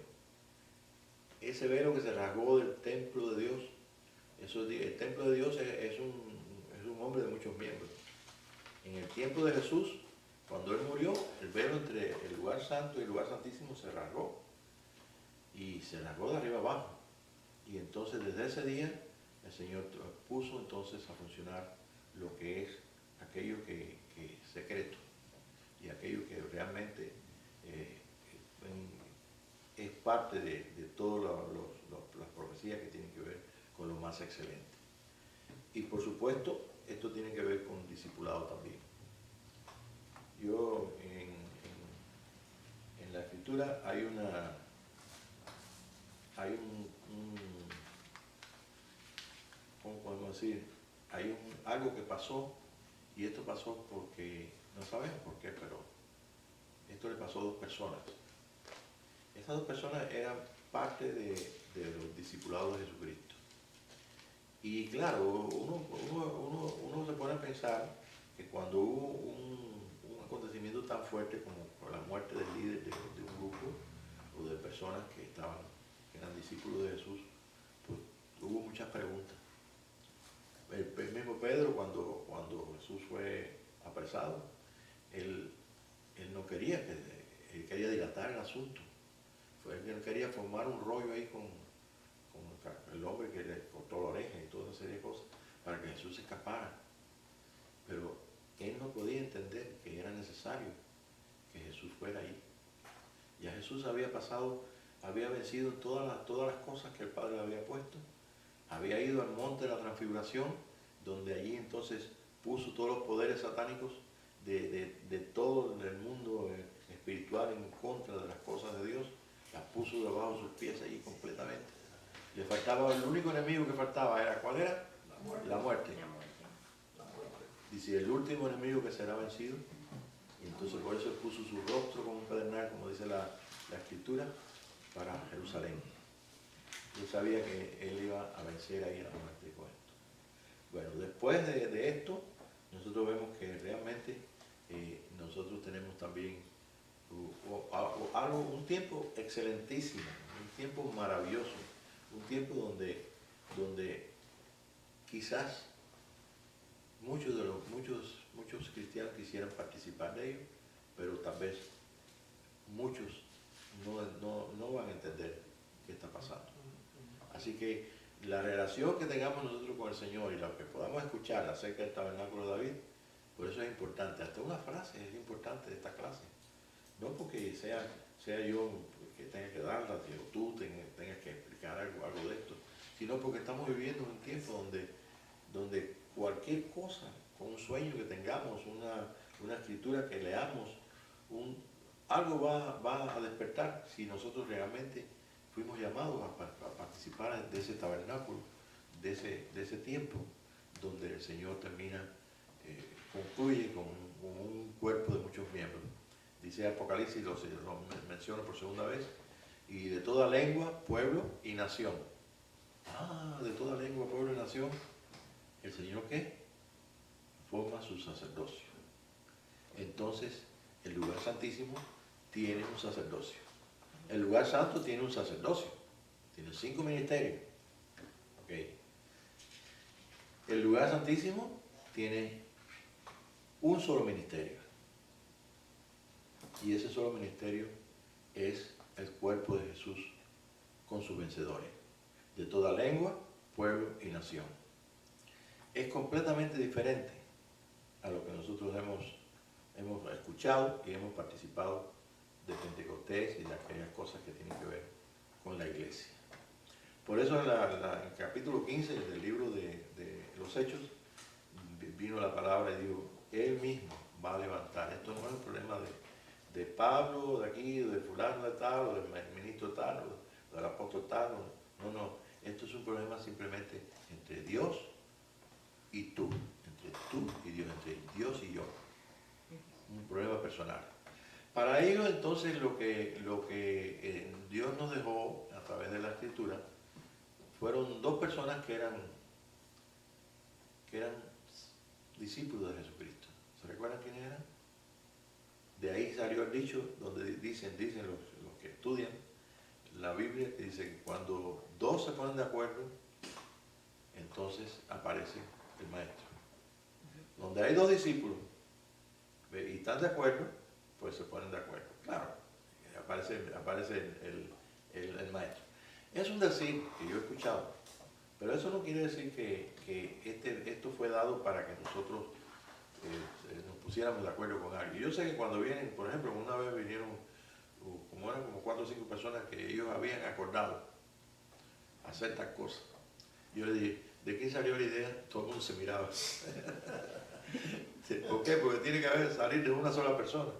Ese velo que se rasgó del templo de Dios, el templo de Dios es un hombre de muchos miembros. En el tiempo de Jesús, cuando Él murió, el velo entre el lugar santo y el lugar santísimo se rasgó. Y se rasgó de arriba abajo. Y entonces desde ese día el Señor puso entonces a funcionar lo que es aquello que es secreto y aquello que realmente es parte de todas las profecías que tienen que ver con lo más excelente. Y por supuesto, esto tiene que ver con un discipulado también. Yo en la Escritura hay decir, hay algo que pasó y esto pasó porque, no sabemos por qué, pero esto le pasó a dos personas. Estas dos personas eran parte de los discipulados de Jesucristo. Y claro, uno se pone a pensar que cuando hubo un acontecimiento tan fuerte como la muerte del líder de un grupo o de personas que eran discípulos de Jesús, pues hubo muchas preguntas. El mismo Pedro, cuando Jesús fue apresado, él no quería, él quería dilatar el asunto. Él quería formar un rollo ahí con el hombre que le cortó la oreja y toda esa serie de cosas para que Jesús se escapara. Pero él no podía entender que era necesario que Jesús fuera ahí. Ya Jesús había vencido todas las cosas que el Padre le había puesto. Había ido al monte de la transfiguración, donde allí entonces puso todos los poderes satánicos de todo el mundo espiritual en contra de las cosas de Dios. Las puso debajo de sus pies allí completamente. Le faltaba, el único enemigo que faltaba era, ¿cuál era? La muerte. Dice, el último enemigo que será vencido. Y entonces por eso puso su rostro como un pedernal, como dice la Escritura, para Jerusalén. Yo sabía que él iba a vencer ahí a la muerte con esto. Bueno, después de esto, nosotros vemos que realmente nosotros tenemos también un tiempo excelentísimo, un tiempo maravilloso, un tiempo donde quizás muchos cristianos quisieran participar de ello, pero tal vez muchos no van a entender qué está pasando. Así que la relación que tengamos nosotros con el Señor y lo que podamos escuchar acerca del tabernáculo de David, por eso es importante. Hasta una frase es importante de esta clase. No porque sea yo que tenga que darla, o tú tengas que explicar algo de esto, sino porque estamos viviendo un tiempo donde cualquier cosa, con un sueño que tengamos, una escritura que leamos, algo va a despertar si nosotros realmente fuimos llamados a participar de ese tabernáculo, de ese tiempo donde el Señor concluye con un cuerpo de muchos miembros. Dice Apocalipsis, lo menciono por segunda vez, y de toda lengua, pueblo y nación. De toda lengua, pueblo y nación, ¿el Señor qué? Forma su sacerdocio. Entonces, el lugar santísimo tiene un sacerdocio. El lugar santo tiene un sacerdocio. Tiene 5 ministerios. Okay. El lugar santísimo tiene un solo ministerio. Y ese solo ministerio es el cuerpo de Jesús con sus vencedores, de toda lengua, pueblo y nación. Es completamente diferente a lo que nosotros hemos escuchado y hemos participado de Pentecostés y de aquellas cosas que tienen que ver con la iglesia. Por eso en el capítulo 15 del libro de los Hechos vino la palabra y dijo, Él mismo va a levantar. Esto no es un problema de Pablo, de aquí, de fulano de tal, o del ministro tal, o del apóstol tal. No. Esto es un problema simplemente entre Dios y tú. Entre tú y Dios, entre Dios y yo. Un problema personal. Para ello, entonces, lo que Dios nos dejó a través de la Escritura fueron dos personas que eran discípulos de Jesucristo. ¿Se recuerdan quiénes eran? De ahí salió el dicho donde dicen los que estudian la Biblia, que dice que cuando dos se ponen de acuerdo, entonces aparece el maestro. Donde hay dos discípulos y están de acuerdo, pues se ponen de acuerdo. Claro, aparece el maestro. Es un decir que yo he escuchado, pero eso no quiere decir que esto fue dado para que nosotros nos pusiéramos de acuerdo con alguien. Yo sé que cuando vienen, por ejemplo, una vez vinieron, eran como 4 o 5 personas que ellos habían acordado hacer tal cosa. Yo le dije, ¿de quién salió la idea? Todo el mundo se miraba. ¿Por qué? Porque tiene que salir de una sola persona.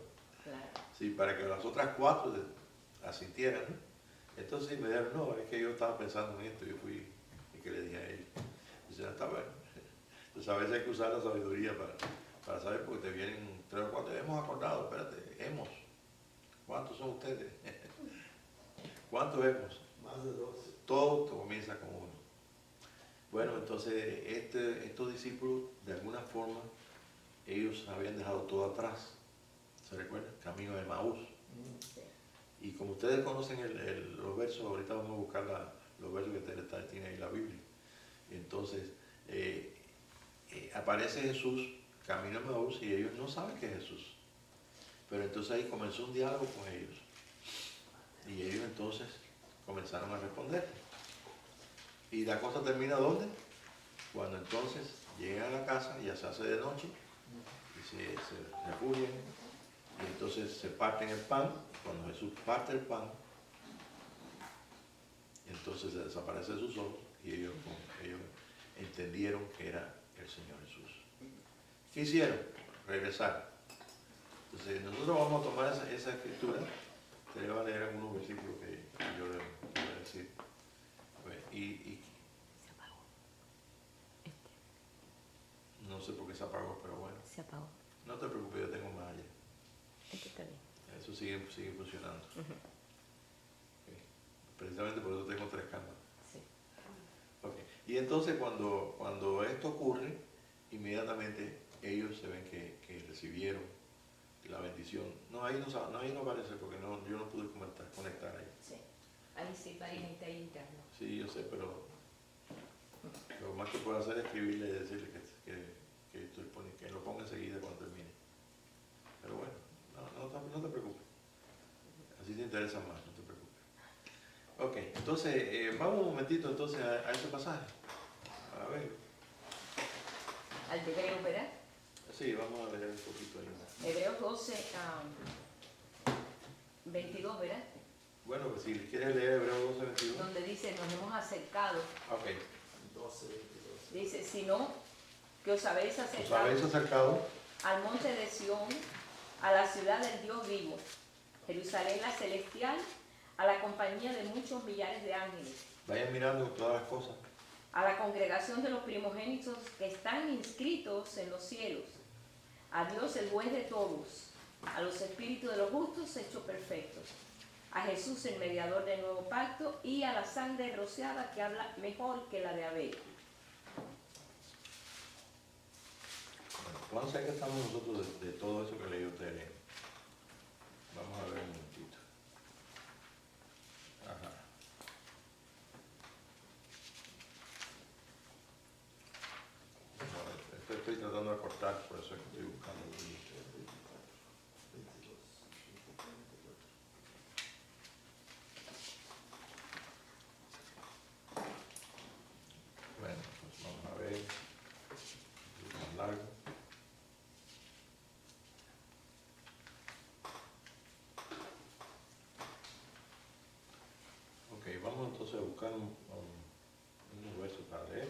Claro. Sí, para que las otras 4 asintieran, ¿no? Entonces me dijeron, no, es que yo estaba pensando en esto, yo fui y que le dije a ellos. Dice, está bueno. Entonces a veces hay que usar la sabiduría para saber, porque te vienen 3 o 4, hemos acordado, espérate, hemos. ¿Cuántos son ustedes? ¿Cuántos hemos? Más de 12. Todo comienza con uno. Bueno, entonces estos discípulos, de alguna forma, ellos habían dejado todo atrás. ¿Se recuerdan? Camino de Maús. Sí. Y como ustedes conocen los versos, ahorita vamos a buscar los versos que tiene ahí la Biblia. Entonces, aparece Jesús, camino de Maús, y ellos no saben que es Jesús. Pero entonces ahí comenzó un diálogo con ellos. Y ellos entonces comenzaron a responder. ¿Y la cosa termina dónde? Cuando entonces llegan a la casa, ya se hace de noche, y se refugian, y entonces se parten el pan. Cuando Jesús parte el pan, entonces se desaparece de sus ojos, y ellos entendieron que era el Señor Jesús. ¿Qué hicieron? Regresar. Entonces nosotros vamos a tomar esa escritura. Te voy a leer algunos versículos que yo le voy a decir. A ver, Se apagó. No sé por qué se apagó, pero bueno. Se apagó. No te preocupes, yo tengo más allá. Está bien. Eso sigue funcionando. Uh-huh. Okay. Precisamente por eso tengo 3 cámaras. Sí. Okay. Y entonces cuando esto ocurre, inmediatamente ellos se ven que recibieron la bendición. No, ahí no aparece porque yo no pude conectar ahí. Sí. Ahí sí, hay gente ahí interno. Sí, yo sé, pero lo más que puedo hacer es escribirle y decirle que lo ponga enseguida cuando termine. Pero bueno, no te preocupes. Así te interesa más, no te preocupes. Ok, entonces vamos un momentito entonces a ese pasaje. A ver. Al de Hebreos, ¿verdad? Sí, vamos a leer un poquito ahí. Hebreos 12, 22, ¿verdad? Bueno, pues si quieres leer Hebreos 12, 22. Donde dice, nos hemos acercado. Ok. 12, 22. Dice, sino que os habéis Os acercado habéis acercado al monte de Sión, a la ciudad del Dios vivo, Jerusalén la celestial, a la compañía de muchos millares de ángeles. Vayan mirando todas las cosas. A la congregación de los primogénitos que están inscritos en los cielos, a Dios el juez de todos, a los espíritus de los justos hechos perfectos, a Jesús el mediador del nuevo pacto y a la sangre rociada que habla mejor que la de Abel. ¿Cuánto sé que estamos nosotros de todo eso que leí usted? Vamos a ver un momentito. Ajá. No, estoy tratando de cortar, por eso es que estoy buscando. 22, 24. Bueno, pues vamos a ver. Es más largo. Ok, vamos entonces a buscar unos versos para leer.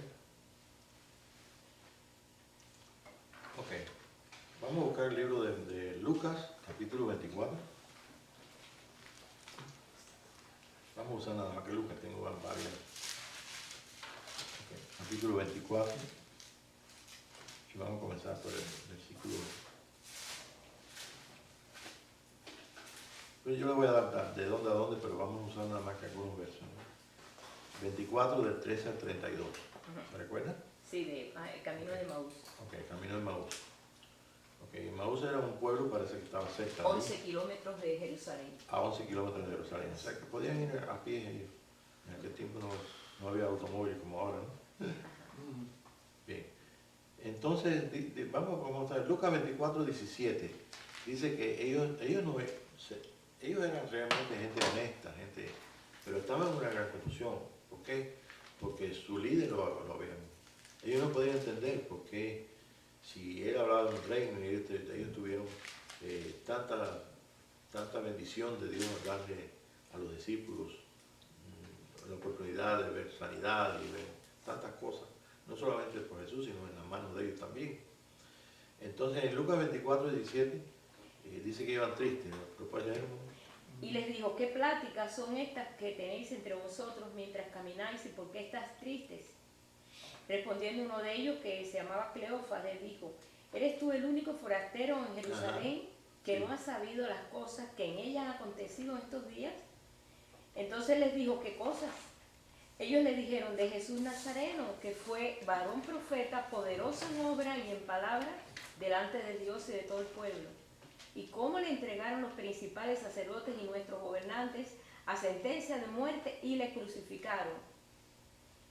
Ok, vamos a buscar el libro de Lucas, capítulo 24. Vamos a usar nada más que Lucas, tengo varias. Okay, capítulo 24. Y vamos a comenzar por el versículo. Pues yo le voy a dar de dónde a dónde, pero vamos a usar nada más que algunos versos, ¿no? 24 del 13 al 32. ¿Se recuerdan? Sí, el camino de Maús. Ok, camino de Maús. Ok, Maús era un pueblo, parece que estaba cerca. 11 kilómetros de Jerusalén. A 11 kilómetros de Jerusalén. O sea que podían ir a pie ellos. En aquel tiempo no había automóviles como ahora, ¿no? Bien. Entonces, vamos a ver, Lucas 24, 17. Dice que ellos eran realmente gente honesta, pero estaban en una gran confusión. ¿Por qué? Porque su líder lo habían. Ellos no podían entender por qué, si él hablaba de un reino y ellos tuvieron tanta bendición de Dios darle a los discípulos la oportunidad de ver sanidad y ver tantas cosas, no solamente por Jesús, sino en las manos de ellos también. Entonces en Lucas 24, 17 dice que iban tristes, ¿lo puedes leer? Y les dijo, ¿qué pláticas son estas que tenéis entre vosotros mientras camináis y por qué estás tristes? Respondiendo uno de ellos, que se llamaba Cleofas, les dijo: ¿eres tú el único forastero en Jerusalén que no ha sabido las cosas que en ella han acontecido estos días? Entonces les dijo: ¿qué cosas? Ellos le dijeron: de Jesús Nazareno, que fue varón profeta, poderoso en obra y en palabra, delante de Dios y de todo el pueblo. Y cómo le entregaron los principales sacerdotes y nuestros gobernantes a sentencia de muerte y le crucificaron.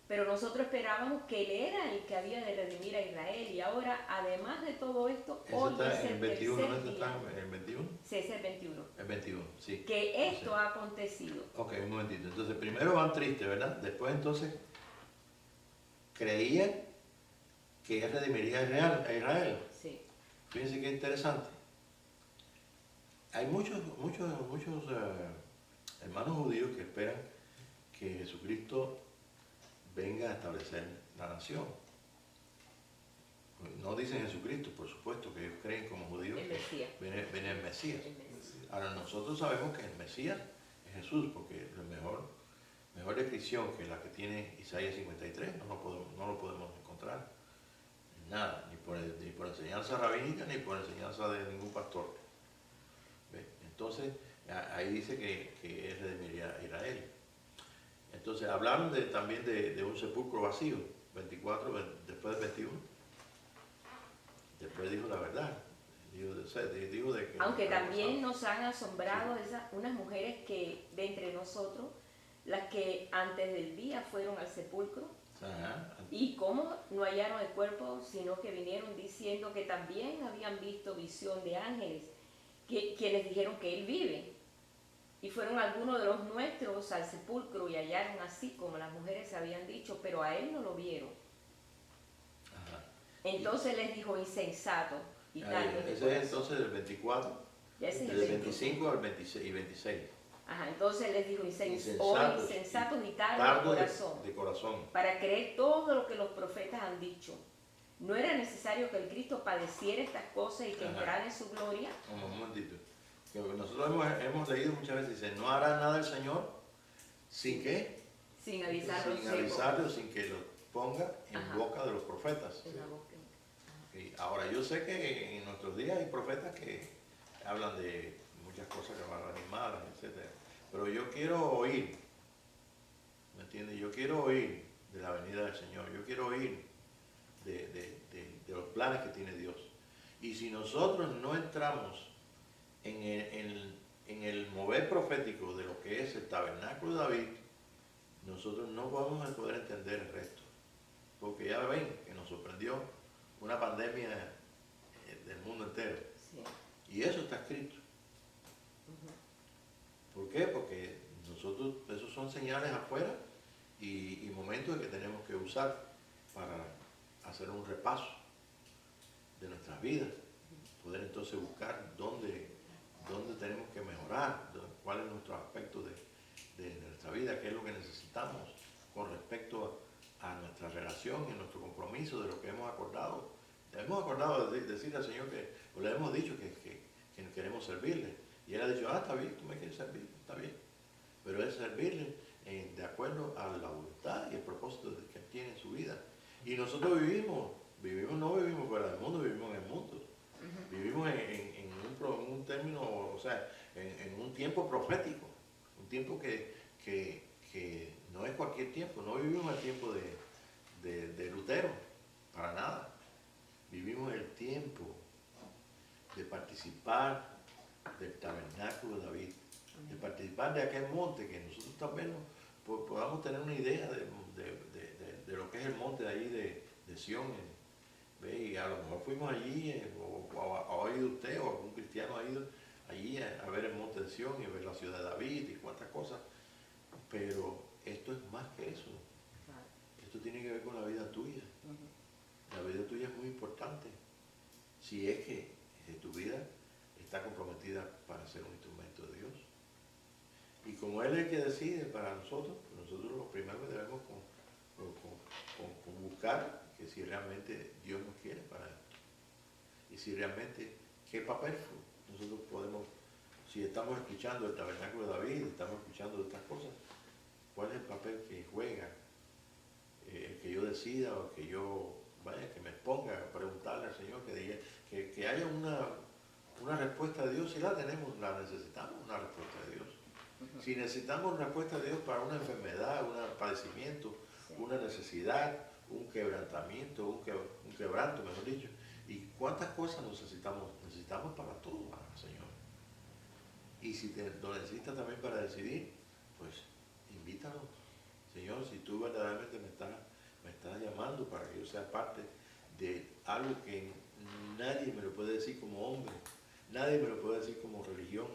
Pero nosotros esperábamos que él era el que había de redimir a Israel. Y ahora, además de todo esto, Eso hoy está es en el el 21, tercer ¿no? Eso día. está en el 21. Sí, es el 21. El 21, sí. Que esto Sí. ha acontecido. Ok, un momentito. Entonces, primero van tristes, ¿verdad? Después, entonces, creían que él redimiría a Israel. Sí. Fíjense qué interesante. Hay muchos hermanos judíos que esperan que Jesucristo venga a establecer la nación. No dicen Jesucristo, por supuesto, que ellos creen como judíos El que Mesías. viene el Mesías. El Mesías. Ahora nosotros sabemos que el Mesías es Jesús, porque la mejor descripción que la que tiene Isaías 53 no lo podemos encontrar en nada, ni por enseñanza rabínica, ni por enseñanza de ningún pastor. ¿Ve? Entonces, ahí dice que él redimiría a Israel. Entonces, hablaron también de un sepulcro vacío, 24, después del 21. Después dijo la verdad. Dijo de que... Aunque también nos han asombrado unas mujeres que de entre nosotros, las que antes del día fueron al sepulcro, Ajá. y cómo no hallaron el cuerpo, sino que vinieron diciendo que también habían visto visión de ángeles, quienes dijeron que él vive. Y fueron algunos de los nuestros al sepulcro y hallaron así como las mujeres habían dicho, pero a él no lo vieron. Ajá. Entonces les dijo: insensato. Y tardos de Ese es corazón. entonces del 24, Ya ese es el del 25. 25 al 26 y 26. Ajá, entonces les dijo: Insensatos insensatos y tardos de Tardo corazón, de corazón. para creer todo lo que los profetas han dicho. ¿No era necesario que el Cristo padeciera estas cosas y que Ajá. entrara en su gloria? Un momentito. Que nosotros hemos leído muchas veces, dice, no hará nada el Señor sin que, Sin avisarlo. sin avisarlo, sin que lo ponga en Ajá. boca de los profetas. En la boca. Y ahora, yo sé que en nuestros días hay profetas que hablan de muchas cosas que van a animar, etc. Pero yo quiero oír, ¿me entiendes? Yo quiero oír de la venida del Señor, yo quiero oír de los planes que tiene Dios. Y si nosotros no entramos en el mover profético de lo que es el tabernáculo de David, nosotros no vamos a poder entender el resto. Porque ya ven que nos sorprendió una pandemia del mundo entero. Sí. Y eso está escrito. ¿Por qué? Porque nosotros, esos son señales afuera y momentos que tenemos que usar para hacer un repaso de nuestras vidas. Poder entonces buscar dónde tenemos que mejorar, cuál es nuestro aspecto de nuestra vida, qué es lo que necesitamos con respecto a nuestra relación y nuestro compromiso de lo que hemos acordado. Hemos acordado de decirle al Señor o le hemos dicho que queremos servirle. Y Él ha dicho: está bien, tú me quieres servir, está bien. Pero es servirle de acuerdo a la voluntad y el propósito que Él tiene en su vida. Y nosotros no vivimos fuera del mundo, vivimos en el mundo. Vivimos en un término, o sea, en un tiempo profético. Un tiempo que no es cualquier tiempo. No vivimos el tiempo de Lutero, para nada. Vivimos el tiempo de participar del tabernáculo de David, de participar de aquel monte que nosotros también podamos tener una idea de lo que es el monte de ahí de Sión. ¿Ve? Y a lo mejor fuimos allí, o ha oído usted, o algún cristiano ha ido allí a ver el monte de Sión y a ver la ciudad de David y cuántas cosas. Pero esto es más que eso. Esto tiene que ver con la vida tuya. La vida tuya es muy importante. Si es que tu vida está comprometida para ser un instrumento de Dios. Y como Él es el que decide para nosotros lo primero que debemos con buscar que si realmente Dios nos quiere para esto. Y si realmente, qué papel nosotros podemos, si estamos escuchando el tabernáculo de David, estamos escuchando estas cosas, ¿cuál es el papel que juega el que yo decida o que yo vaya, que me exponga a preguntarle al Señor, que diga, que haya una respuesta de Dios. Si la tenemos, la necesitamos, una respuesta de Dios. Si necesitamos respuesta de Dios para una enfermedad, un padecimiento, Sí. una necesidad, un quebrantamiento, un quebranto, mejor dicho. ¿Y cuántas cosas necesitamos? Necesitamos para todo, Señor. Y si lo necesitas también para decidir, pues invítalo. Señor, si tú verdaderamente me estás llamando para que yo sea parte de algo que nadie me lo puede decir como hombre, nadie me lo puede decir como religión,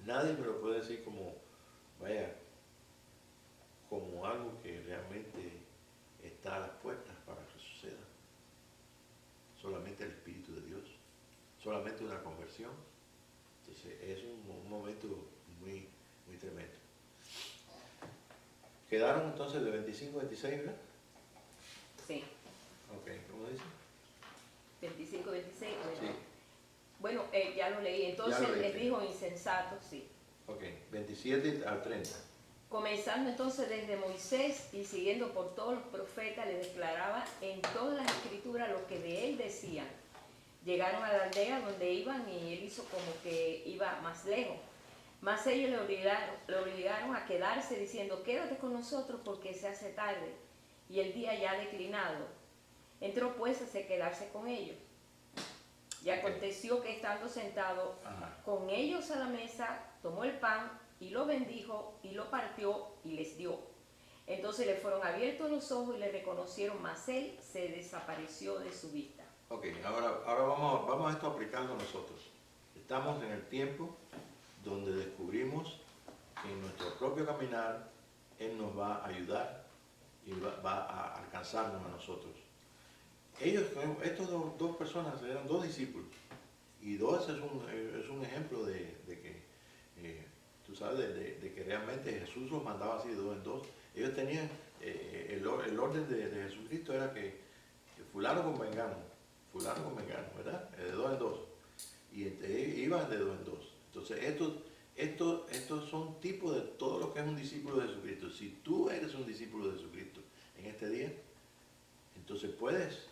nadie me lo puede decir como, vaya, como algo que realmente está a las puertas para que suceda. Solamente el Espíritu de Dios, solamente una conversión. Entonces es un momento muy, muy tremendo. Quedaron entonces de 25 a 26, ¿verdad? Sí, Ok, ¿cómo dice? 25, 26. Sí, Bueno, ya lo leí. Entonces Ya lo les leíste. dijo insensatos, sí. ok, 27 al 30. Comenzando entonces desde Moisés y siguiendo por todos los profetas, le declaraba en todas las escrituras lo que de él decían. Llegaron a la aldea donde iban y él hizo como que iba más lejos. Mas ellos le obligaron a quedarse diciendo, quédate con nosotros porque se hace tarde y el día ya ha declinado. Entró pues a quedarse con ellos. Y aconteció que estando sentado Ajá. con ellos a la mesa, tomó el pan y lo bendijo y lo partió y les dio. Entonces le fueron abiertos los ojos y le reconocieron, mas él se desapareció de su vista. Ok, ahora vamos a esto a aplicarlo nosotros. Estamos en el tiempo donde descubrimos que en nuestro propio caminar Él nos va a ayudar y va a alcanzarnos a nosotros. Estas dos personas eran dos discípulos y dos es un ejemplo de que, tú sabes, de que realmente Jesús los mandaba así de dos en dos. Ellos tenían, el orden de Jesucristo era que fulano con vengano, ¿verdad? De dos en dos. Y iban de dos en dos. Entonces estos son tipos de todo lo que es un discípulo de Jesucristo. Si tú eres un discípulo de Jesucristo en este día, entonces puedes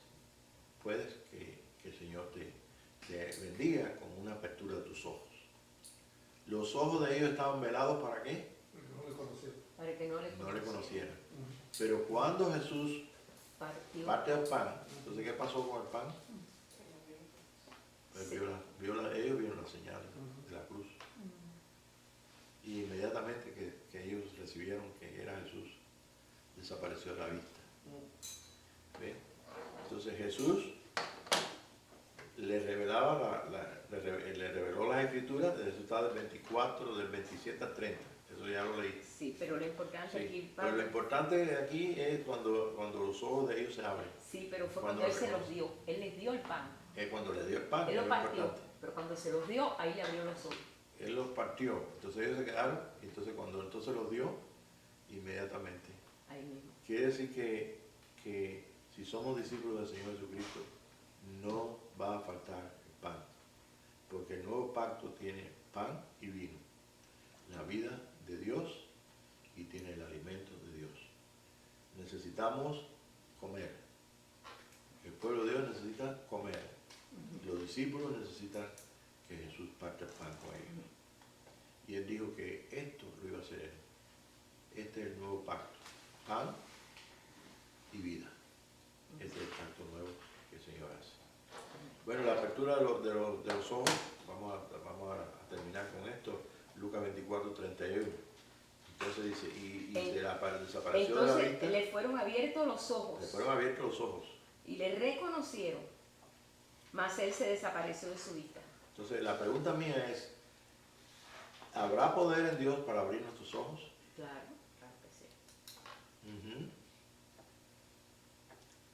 que el Señor te bendiga con una apertura de tus ojos. Los ojos de ellos estaban velados ¿para qué? No le conocía. Para que no No le conocieran. Pero cuando Jesús partió. parte el pan, entonces ¿qué pasó con el pan? Pues Sí. ellos vieron la señal de la cruz. Y inmediatamente que ellos recibieron que era Jesús, desapareció de la vista. ¿Ven? Entonces Jesús le revelaba le reveló las escrituras, eso está del 24, del 27 al 30. Eso ya lo leí. Sí, pero lo importante Sí, aquí, pero lo importante aquí es cuando los ojos de ellos se abren. sí, pero fue cuando cuando él se los reconoce. dio. Él les dio el pan. Es cuando le dio el pan, Él es lo lo partió, importante. pero cuando se los dio, ahí le abrió los ojos. Él los partió, entonces ellos se quedaron, y entonces cuando entonces los dio, inmediatamente. Ahí mismo. Quiere decir que si somos discípulos del Señor Jesucristo, no va a faltar el pan, porque el nuevo pacto tiene pan y vino, la vida de Dios y tiene el alimento de Dios. Necesitamos comer. El pueblo de Dios necesita comer. Los discípulos necesitan que Jesús parte el pan con ellos. Y Él dijo que esto lo iba a hacer Él. Este es el nuevo pacto. Pan y vida. Este es el pacto nuevo que el Señor hace. Bueno, la apertura de los ojos, vamos a terminar con esto. Lucas 24, 31. Entonces dice, y desapareció de la Entonces vista. le fueron abiertos los Le ojos fueron abiertos los ojos. y le reconocieron, mas él se desapareció de su vista. Entonces la pregunta mía es, ¿habrá poder en Dios para abrir nuestros ojos? Claro, claro que sí. Ujú.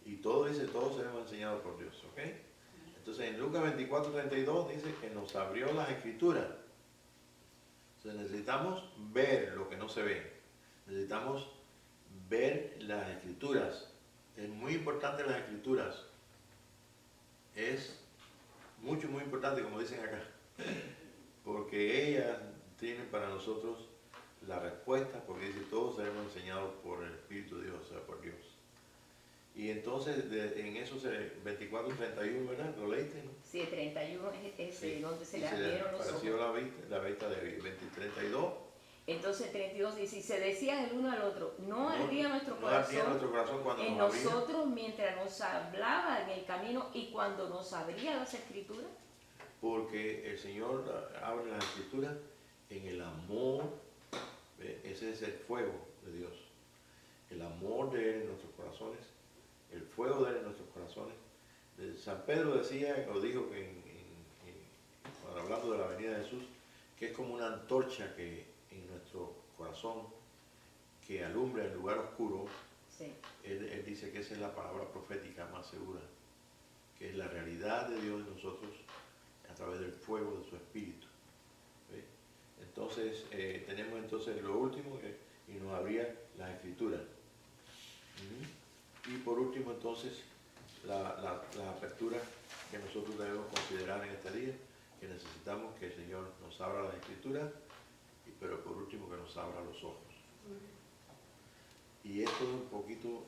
Y todo seremos enseñados por Dios, ¿ok? Entonces en Lucas 24, 32 dice que nos abrió las escrituras. Entonces necesitamos ver lo que no se ve. Necesitamos ver las escrituras. Es muy importante las escrituras. Es mucho, muy importante, como dicen acá. Porque ellas tienen para nosotros la respuesta, porque dice todos seremos enseñados por el Espíritu de Dios, o sea, por Dios. Y entonces en esos 24 y 31, ¿verdad? ¿Lo leíste? ¿No? Sí, 31 es Sí. donde se Y le abrieron los apareció ojos. la vista de 20 y 32. Entonces 32 dice, y se decía el uno al otro, no ardía nuestro No ardía corazón nuestro corazón cuando en nos abría, nosotros mientras nos hablaba en el camino y cuando nos abría las escrituras. porque el Señor abre las escrituras en el amor. ¿Ve? Ese es el fuego de Dios. El amor de Él en nuestros corazones, el fuego de Él en nuestros corazones. San Pedro decía, o dijo que cuando hablando de la venida de Jesús, que es como una antorcha que en nuestro corazón, que alumbra el lugar oscuro. Sí. Él dice que esa es la palabra profética más segura, que es la realidad de Dios en nosotros a través del fuego de su Espíritu. ¿Ve? Entonces, tenemos entonces lo último, y nos abría las Escrituras. Y por último, entonces, las aperturas que nosotros debemos considerar en este día, que necesitamos que el Señor nos abra las Escrituras, pero por último que nos abra los ojos. Y esto es un poquito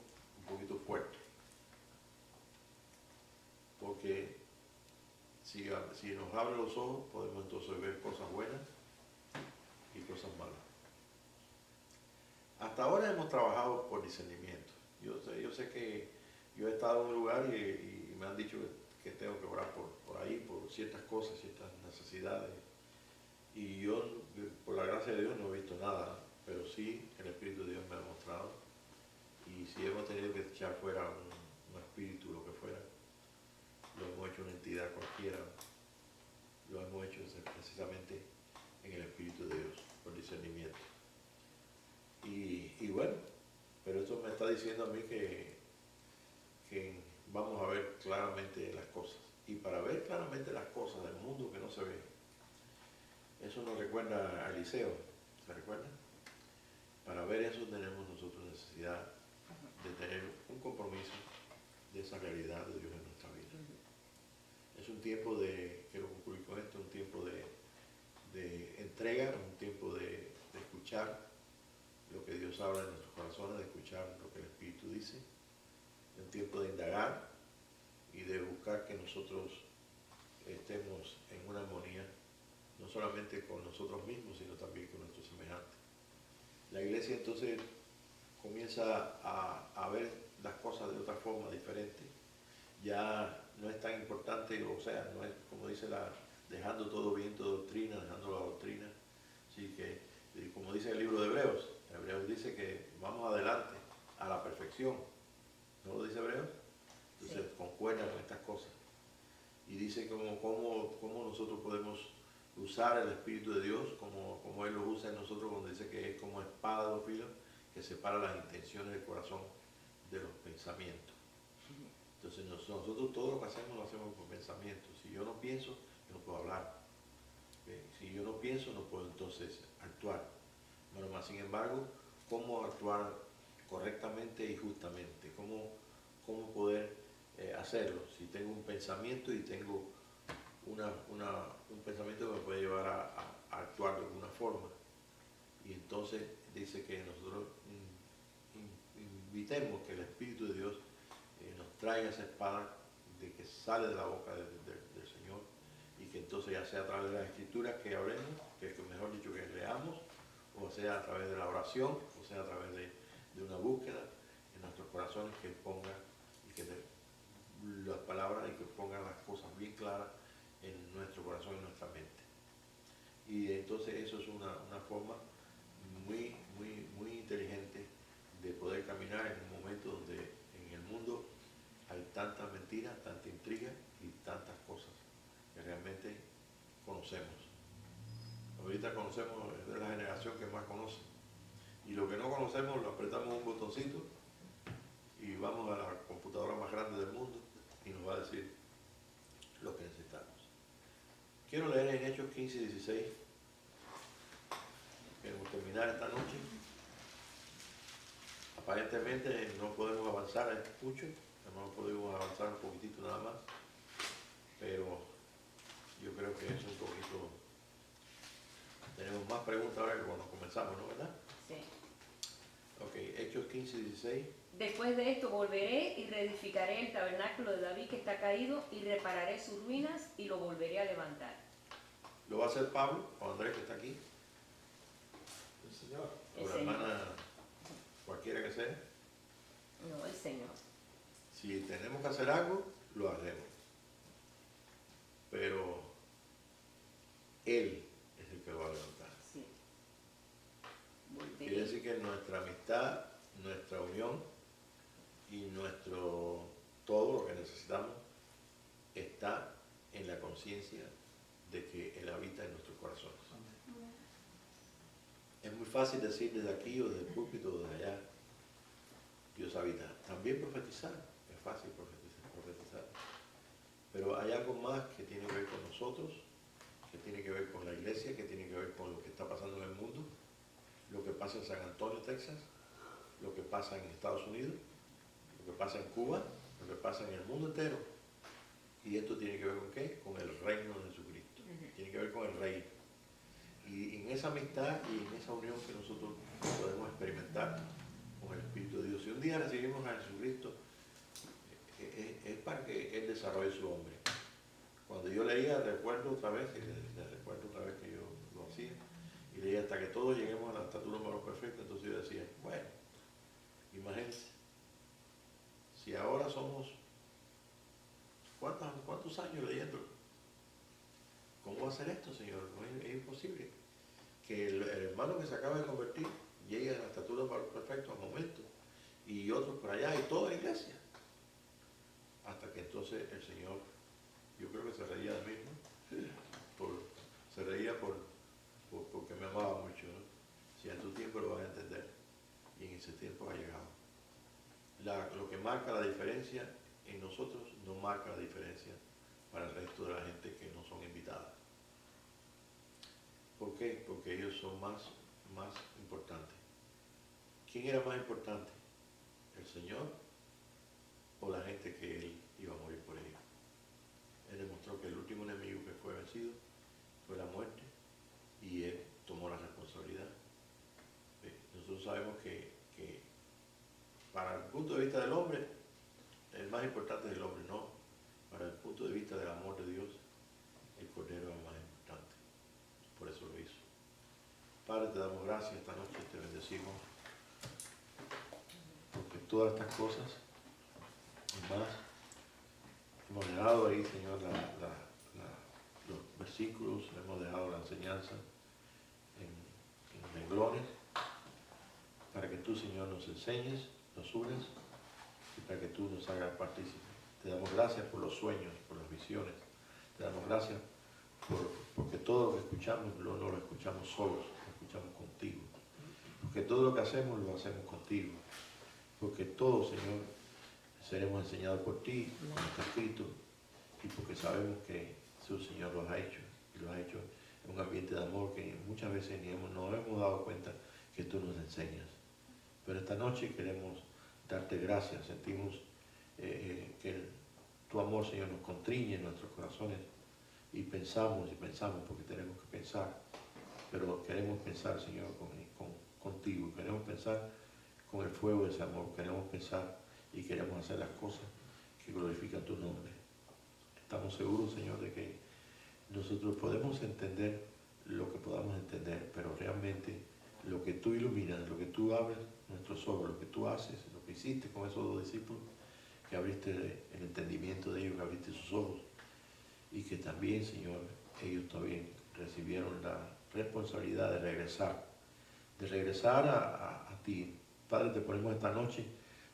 fuerte, porque si nos abre los ojos, podemos entonces ver cosas buenas y cosas malas. Hasta ahora hemos trabajado por discernimiento. Yo sé que yo he estado en un lugar y me han dicho que tengo que orar por ahí, por ciertas cosas, ciertas necesidades. Y yo, por la gracia de Dios, no he visto nada, pero sí el Espíritu de Dios me ha mostrado. Y si hemos tenido que echar fuera un espíritu, lo que fuera, lo hemos hecho una entidad cualquiera, lo hemos hecho precisamente en el Espíritu de Dios, por discernimiento. Y bueno, pero eso me está diciendo a mí que vamos a ver claramente las cosas. Y para ver claramente las cosas del mundo que no se ve, eso nos recuerda a Eliseo, ¿se recuerda? Para ver eso tenemos nosotros necesidad de tener un compromiso de esa realidad de Dios en nuestra vida. Es un tiempo quiero concluir con esto, un tiempo de entrega, un tiempo de escuchar lo que Dios habla en nuestros corazones, de escuchar lo que el Espíritu dice, un tiempo de indagar y de buscar que nosotros estemos en una armonía, no solamente con nosotros mismos, sino también con nuestros semejantes. La iglesia entonces comienza a ver las cosas de otra forma diferente. Ya no es tan importante, o sea, no es como dice dejando todo viento de doctrina, dejando la doctrina. Así que, como dice el libro de Hebreos dice que vamos adelante a la perfección. ¿No lo dice Hebreos? Entonces Sí. concuerda con estas cosas. Y dice cómo nosotros podemos usar el Espíritu de Dios, como Él lo usa en nosotros, cuando dice que es como espada de dos filos, que separa las intenciones del corazón de los pensamientos. Entonces nosotros todo lo que hacemos lo hacemos por pensamiento. Si yo no pienso, yo no puedo hablar. Si yo no pienso, no puedo entonces actuar. Bueno, más sin embargo, ¿cómo actuar correctamente y justamente? ¿Cómo poder hacerlo? Si tengo un pensamiento y tengo un pensamiento que me puede llevar a actuar de alguna forma. Y entonces dice que nosotros invitemos que el Espíritu de Dios nos traiga esa espada de que sale de la boca del Señor, y que entonces ya sea a través de las escrituras que hablemos, que mejor dicho que leamos, o sea a través de la oración, o sea a través de una búsqueda en nuestros corazones, que ponga y que las palabras y que pongan las cosas bien claras en nuestro corazón y en nuestra mente. Y entonces eso es una forma muy inteligente de poder caminar en un momento donde en el mundo hay tantas mentiras, tanta intriga y tantas cosas que realmente conocemos. Ahorita conocemos, es de la generación que más conoce. Y lo que no conocemos lo apretamos un botoncito y vamos a la computadora más grande del mundo y nos va a decir lo que necesitamos. Quiero leer en Hechos 15 y 16. Queremos terminar esta noche. Aparentemente no podemos avanzar mucho, no podemos avanzar un poquitito nada más, pero yo creo que es un poquito. Tenemos más preguntas ahora que cuando comenzamos, ¿no? ¿Verdad? Sí. Ok, Hechos 15. 15 y 16. Después de esto volveré y reedificaré el tabernáculo de David que está caído y repararé sus ruinas y lo volveré a levantar. Lo va a hacer Pablo o Andrés, que está aquí, El Señor. El o la Señor. hermana, cualquiera que sea. No, el Señor. Si tenemos que hacer algo, lo haremos. Pero Él es el que lo va a levantar. Sí. Quiere Volveré. decir que nuestra amistad, nuestra unión y nuestro todo lo que necesitamos está en la conciencia de que Él habita en nuestros corazones. Es muy fácil decir desde aquí o desde el púlpito o desde allá, Dios habita. También profetizar, es fácil profetizar. Pero hay algo más que tiene que ver con nosotros, que tiene que ver con la iglesia, que tiene que ver con lo que está pasando en el mundo, lo que pasa en San Antonio, Texas, lo que pasa en Estados Unidos, lo que pasa en Cuba, lo que pasa en el mundo entero. Y esto tiene que ver con ¿qué? Con el reino de Jesucristo. Tiene que ver con el reino. Y en esa amistad y en esa unión que nosotros podemos experimentar con el Espíritu de Dios. Si un día recibimos a Jesucristo, es para que Él desarrolle su hombre. Cuando yo leía, recuerdo otra vez, recuerdo otra vez que yo lo hacía, y leía hasta que todos lleguemos a la estatura más perfecta, entonces yo decía, bueno, imagínense, si ahora somos, ¿cuántos años leyéndolo? ¿Cómo va a ser esto, Señor? No, es imposible. Que el hermano que se acaba de convertir llegue a la estatura perfecta al momento, y otros por allá, y toda la iglesia. Hasta que entonces el Señor, yo creo que se reía de mí, ¿no? Se reía porque me amaba mucho, ¿no? Si en tu tiempo lo vas a entender, y en ese tiempo ha llegado. Lo que marca la diferencia en nosotros no marca la diferencia para el resto de la gente que no son invitadas. ¿Por qué? Porque ellos son más importantes. ¿Quién era más importante? ¿El Señor o la gente que Él iba a morir por ellos? Él demostró que el último enemigo que fue vencido fue la muerte y Él tomó la responsabilidad. Nosotros sabemos que para el punto de vista del hombre, el más importante es el hombre, no. Para el punto de vista del amor de Dios, el Cordero es el más importante. Por eso lo hizo. Padre, te damos gracias esta noche, te bendecimos, porque todas estas cosas y más hemos dejado ahí, Señor, los versículos, hemos dejado la enseñanza en renglones, para que tú, Señor, nos enseñes, nos unes y para que tú nos hagas partícipes. Te damos gracias por los sueños, por las visiones. Te damos gracias porque todo lo que escuchamos no lo escuchamos solos, lo escuchamos contigo. Porque todo lo que hacemos lo hacemos contigo. Porque todo, Señor, seremos enseñados por ti, como está escrito, y porque sabemos que su Señor los ha hecho, y los ha hecho en un ambiente de amor que muchas veces no hemos dado cuenta que tú nos enseñas. Pero esta noche queremos darte gracias, sentimos que tu amor, Señor, nos constriñe en nuestros corazones y pensamos porque tenemos que pensar, pero queremos pensar, Señor, contigo, queremos pensar con el fuego de ese amor, queremos pensar y queremos hacer las cosas que glorifican tu nombre. Estamos seguros, Señor, de que nosotros podemos entender lo que podamos entender, pero realmente lo que tú iluminas, lo que tú abres nuestros ojos, lo que tú haces, lo que hiciste con esos dos discípulos, que abriste el entendimiento de ellos, que abriste sus ojos, y que también, Señor, ellos también recibieron la responsabilidad de regresar a ti. Padre, te ponemos esta noche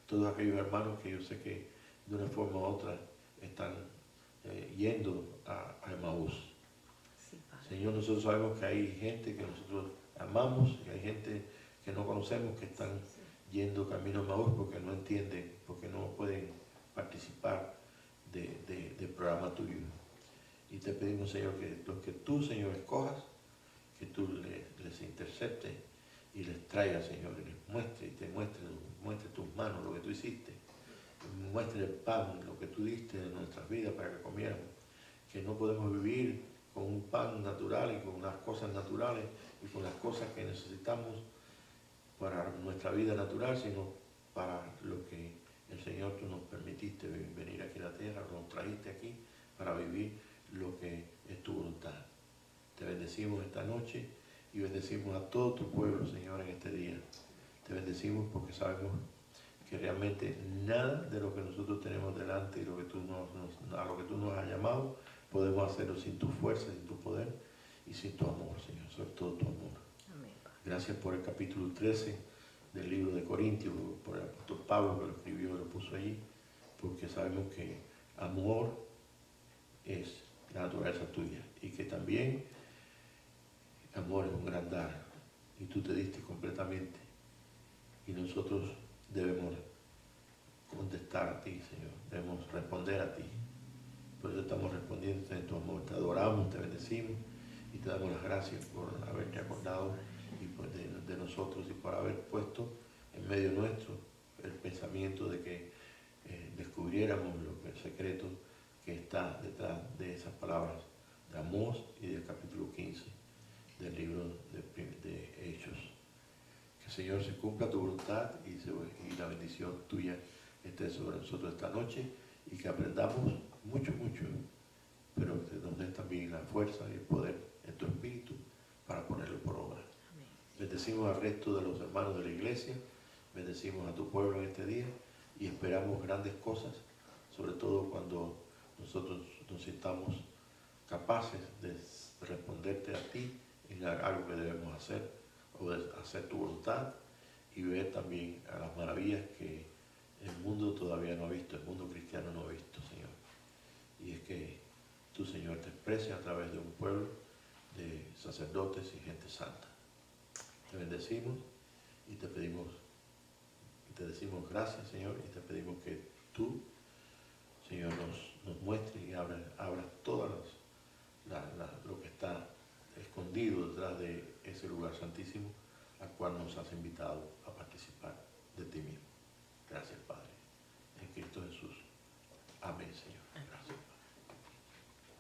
todos aquellos hermanos que yo sé que de una forma u otra están yendo a Emaús. Sí, Padre. Señor, nosotros sabemos que hay gente que nosotros amamos y hay gente que no conocemos que están yendo camino a Emaús porque no entienden, porque no pueden participar del programa tuyo. Y te pedimos, Señor, que los que tú, Señor, escojas, que tú les interceptes y les traigas, Señor, y les muestre y te muestre tus manos, lo que tú hiciste. Muestre el pan, lo que tú diste en nuestras vidas para que comiéramos. Que no podemos vivir con un pan natural y con las cosas naturales y con las cosas que necesitamos para nuestra vida natural, sino para lo que el Señor tú nos permitiste venir aquí a la tierra, nos trajiste aquí para vivir lo que es tu voluntad. Te bendecimos esta noche y bendecimos a todo tu pueblo, Señor, en este día. Te bendecimos porque sabemos que realmente nada de lo que nosotros tenemos delante y lo que a lo que tú nos has llamado, podemos hacerlo sin tu fuerza, sin tu poder y sin tu amor, Señor, sobre todo tu amor. Amén. Gracias por el capítulo 13 del libro de Corintios, por el apóstol Pablo que lo escribió y lo puso allí, porque sabemos que amor es la naturaleza tuya y que también amor es un gran dar y tú te diste completamente y nosotros debemos contestar a ti, Señor, debemos responder a ti. Por eso estamos respondiendo en tu amor, te adoramos, te bendecimos y te damos las gracias por haberte acordado y por de nosotros y por haber puesto en medio nuestro el pensamiento de que descubriéramos el secreto que está detrás de esas palabras de Amós y del capítulo 15 del libro de Hechos. Que Señor se cumpla tu voluntad y la bendición tuya esté sobre nosotros esta noche y que aprendamos mucho, pero que nos des también la fuerza y el poder en tu espíritu para ponerlo por obra. Amén. Bendecimos al resto de los hermanos de la iglesia, bendecimos a tu pueblo en este día y esperamos grandes cosas, sobre todo cuando nosotros nos sintamos capaces de responderte a ti en algo que debemos hacer o de hacer tu voluntad y ver también a las maravillas que el mundo todavía no ha visto, el mundo cristiano no ha visto, Señor. Y es que tú, Señor, te expresas a través de un pueblo de sacerdotes y gente santa. Te bendecimos y te pedimos, y te decimos gracias, Señor, y te pedimos que tú, Señor, nos muestres y abras todas lo que está escondido detrás de ese lugar santísimo al cual nos has invitado a participar de ti mismo.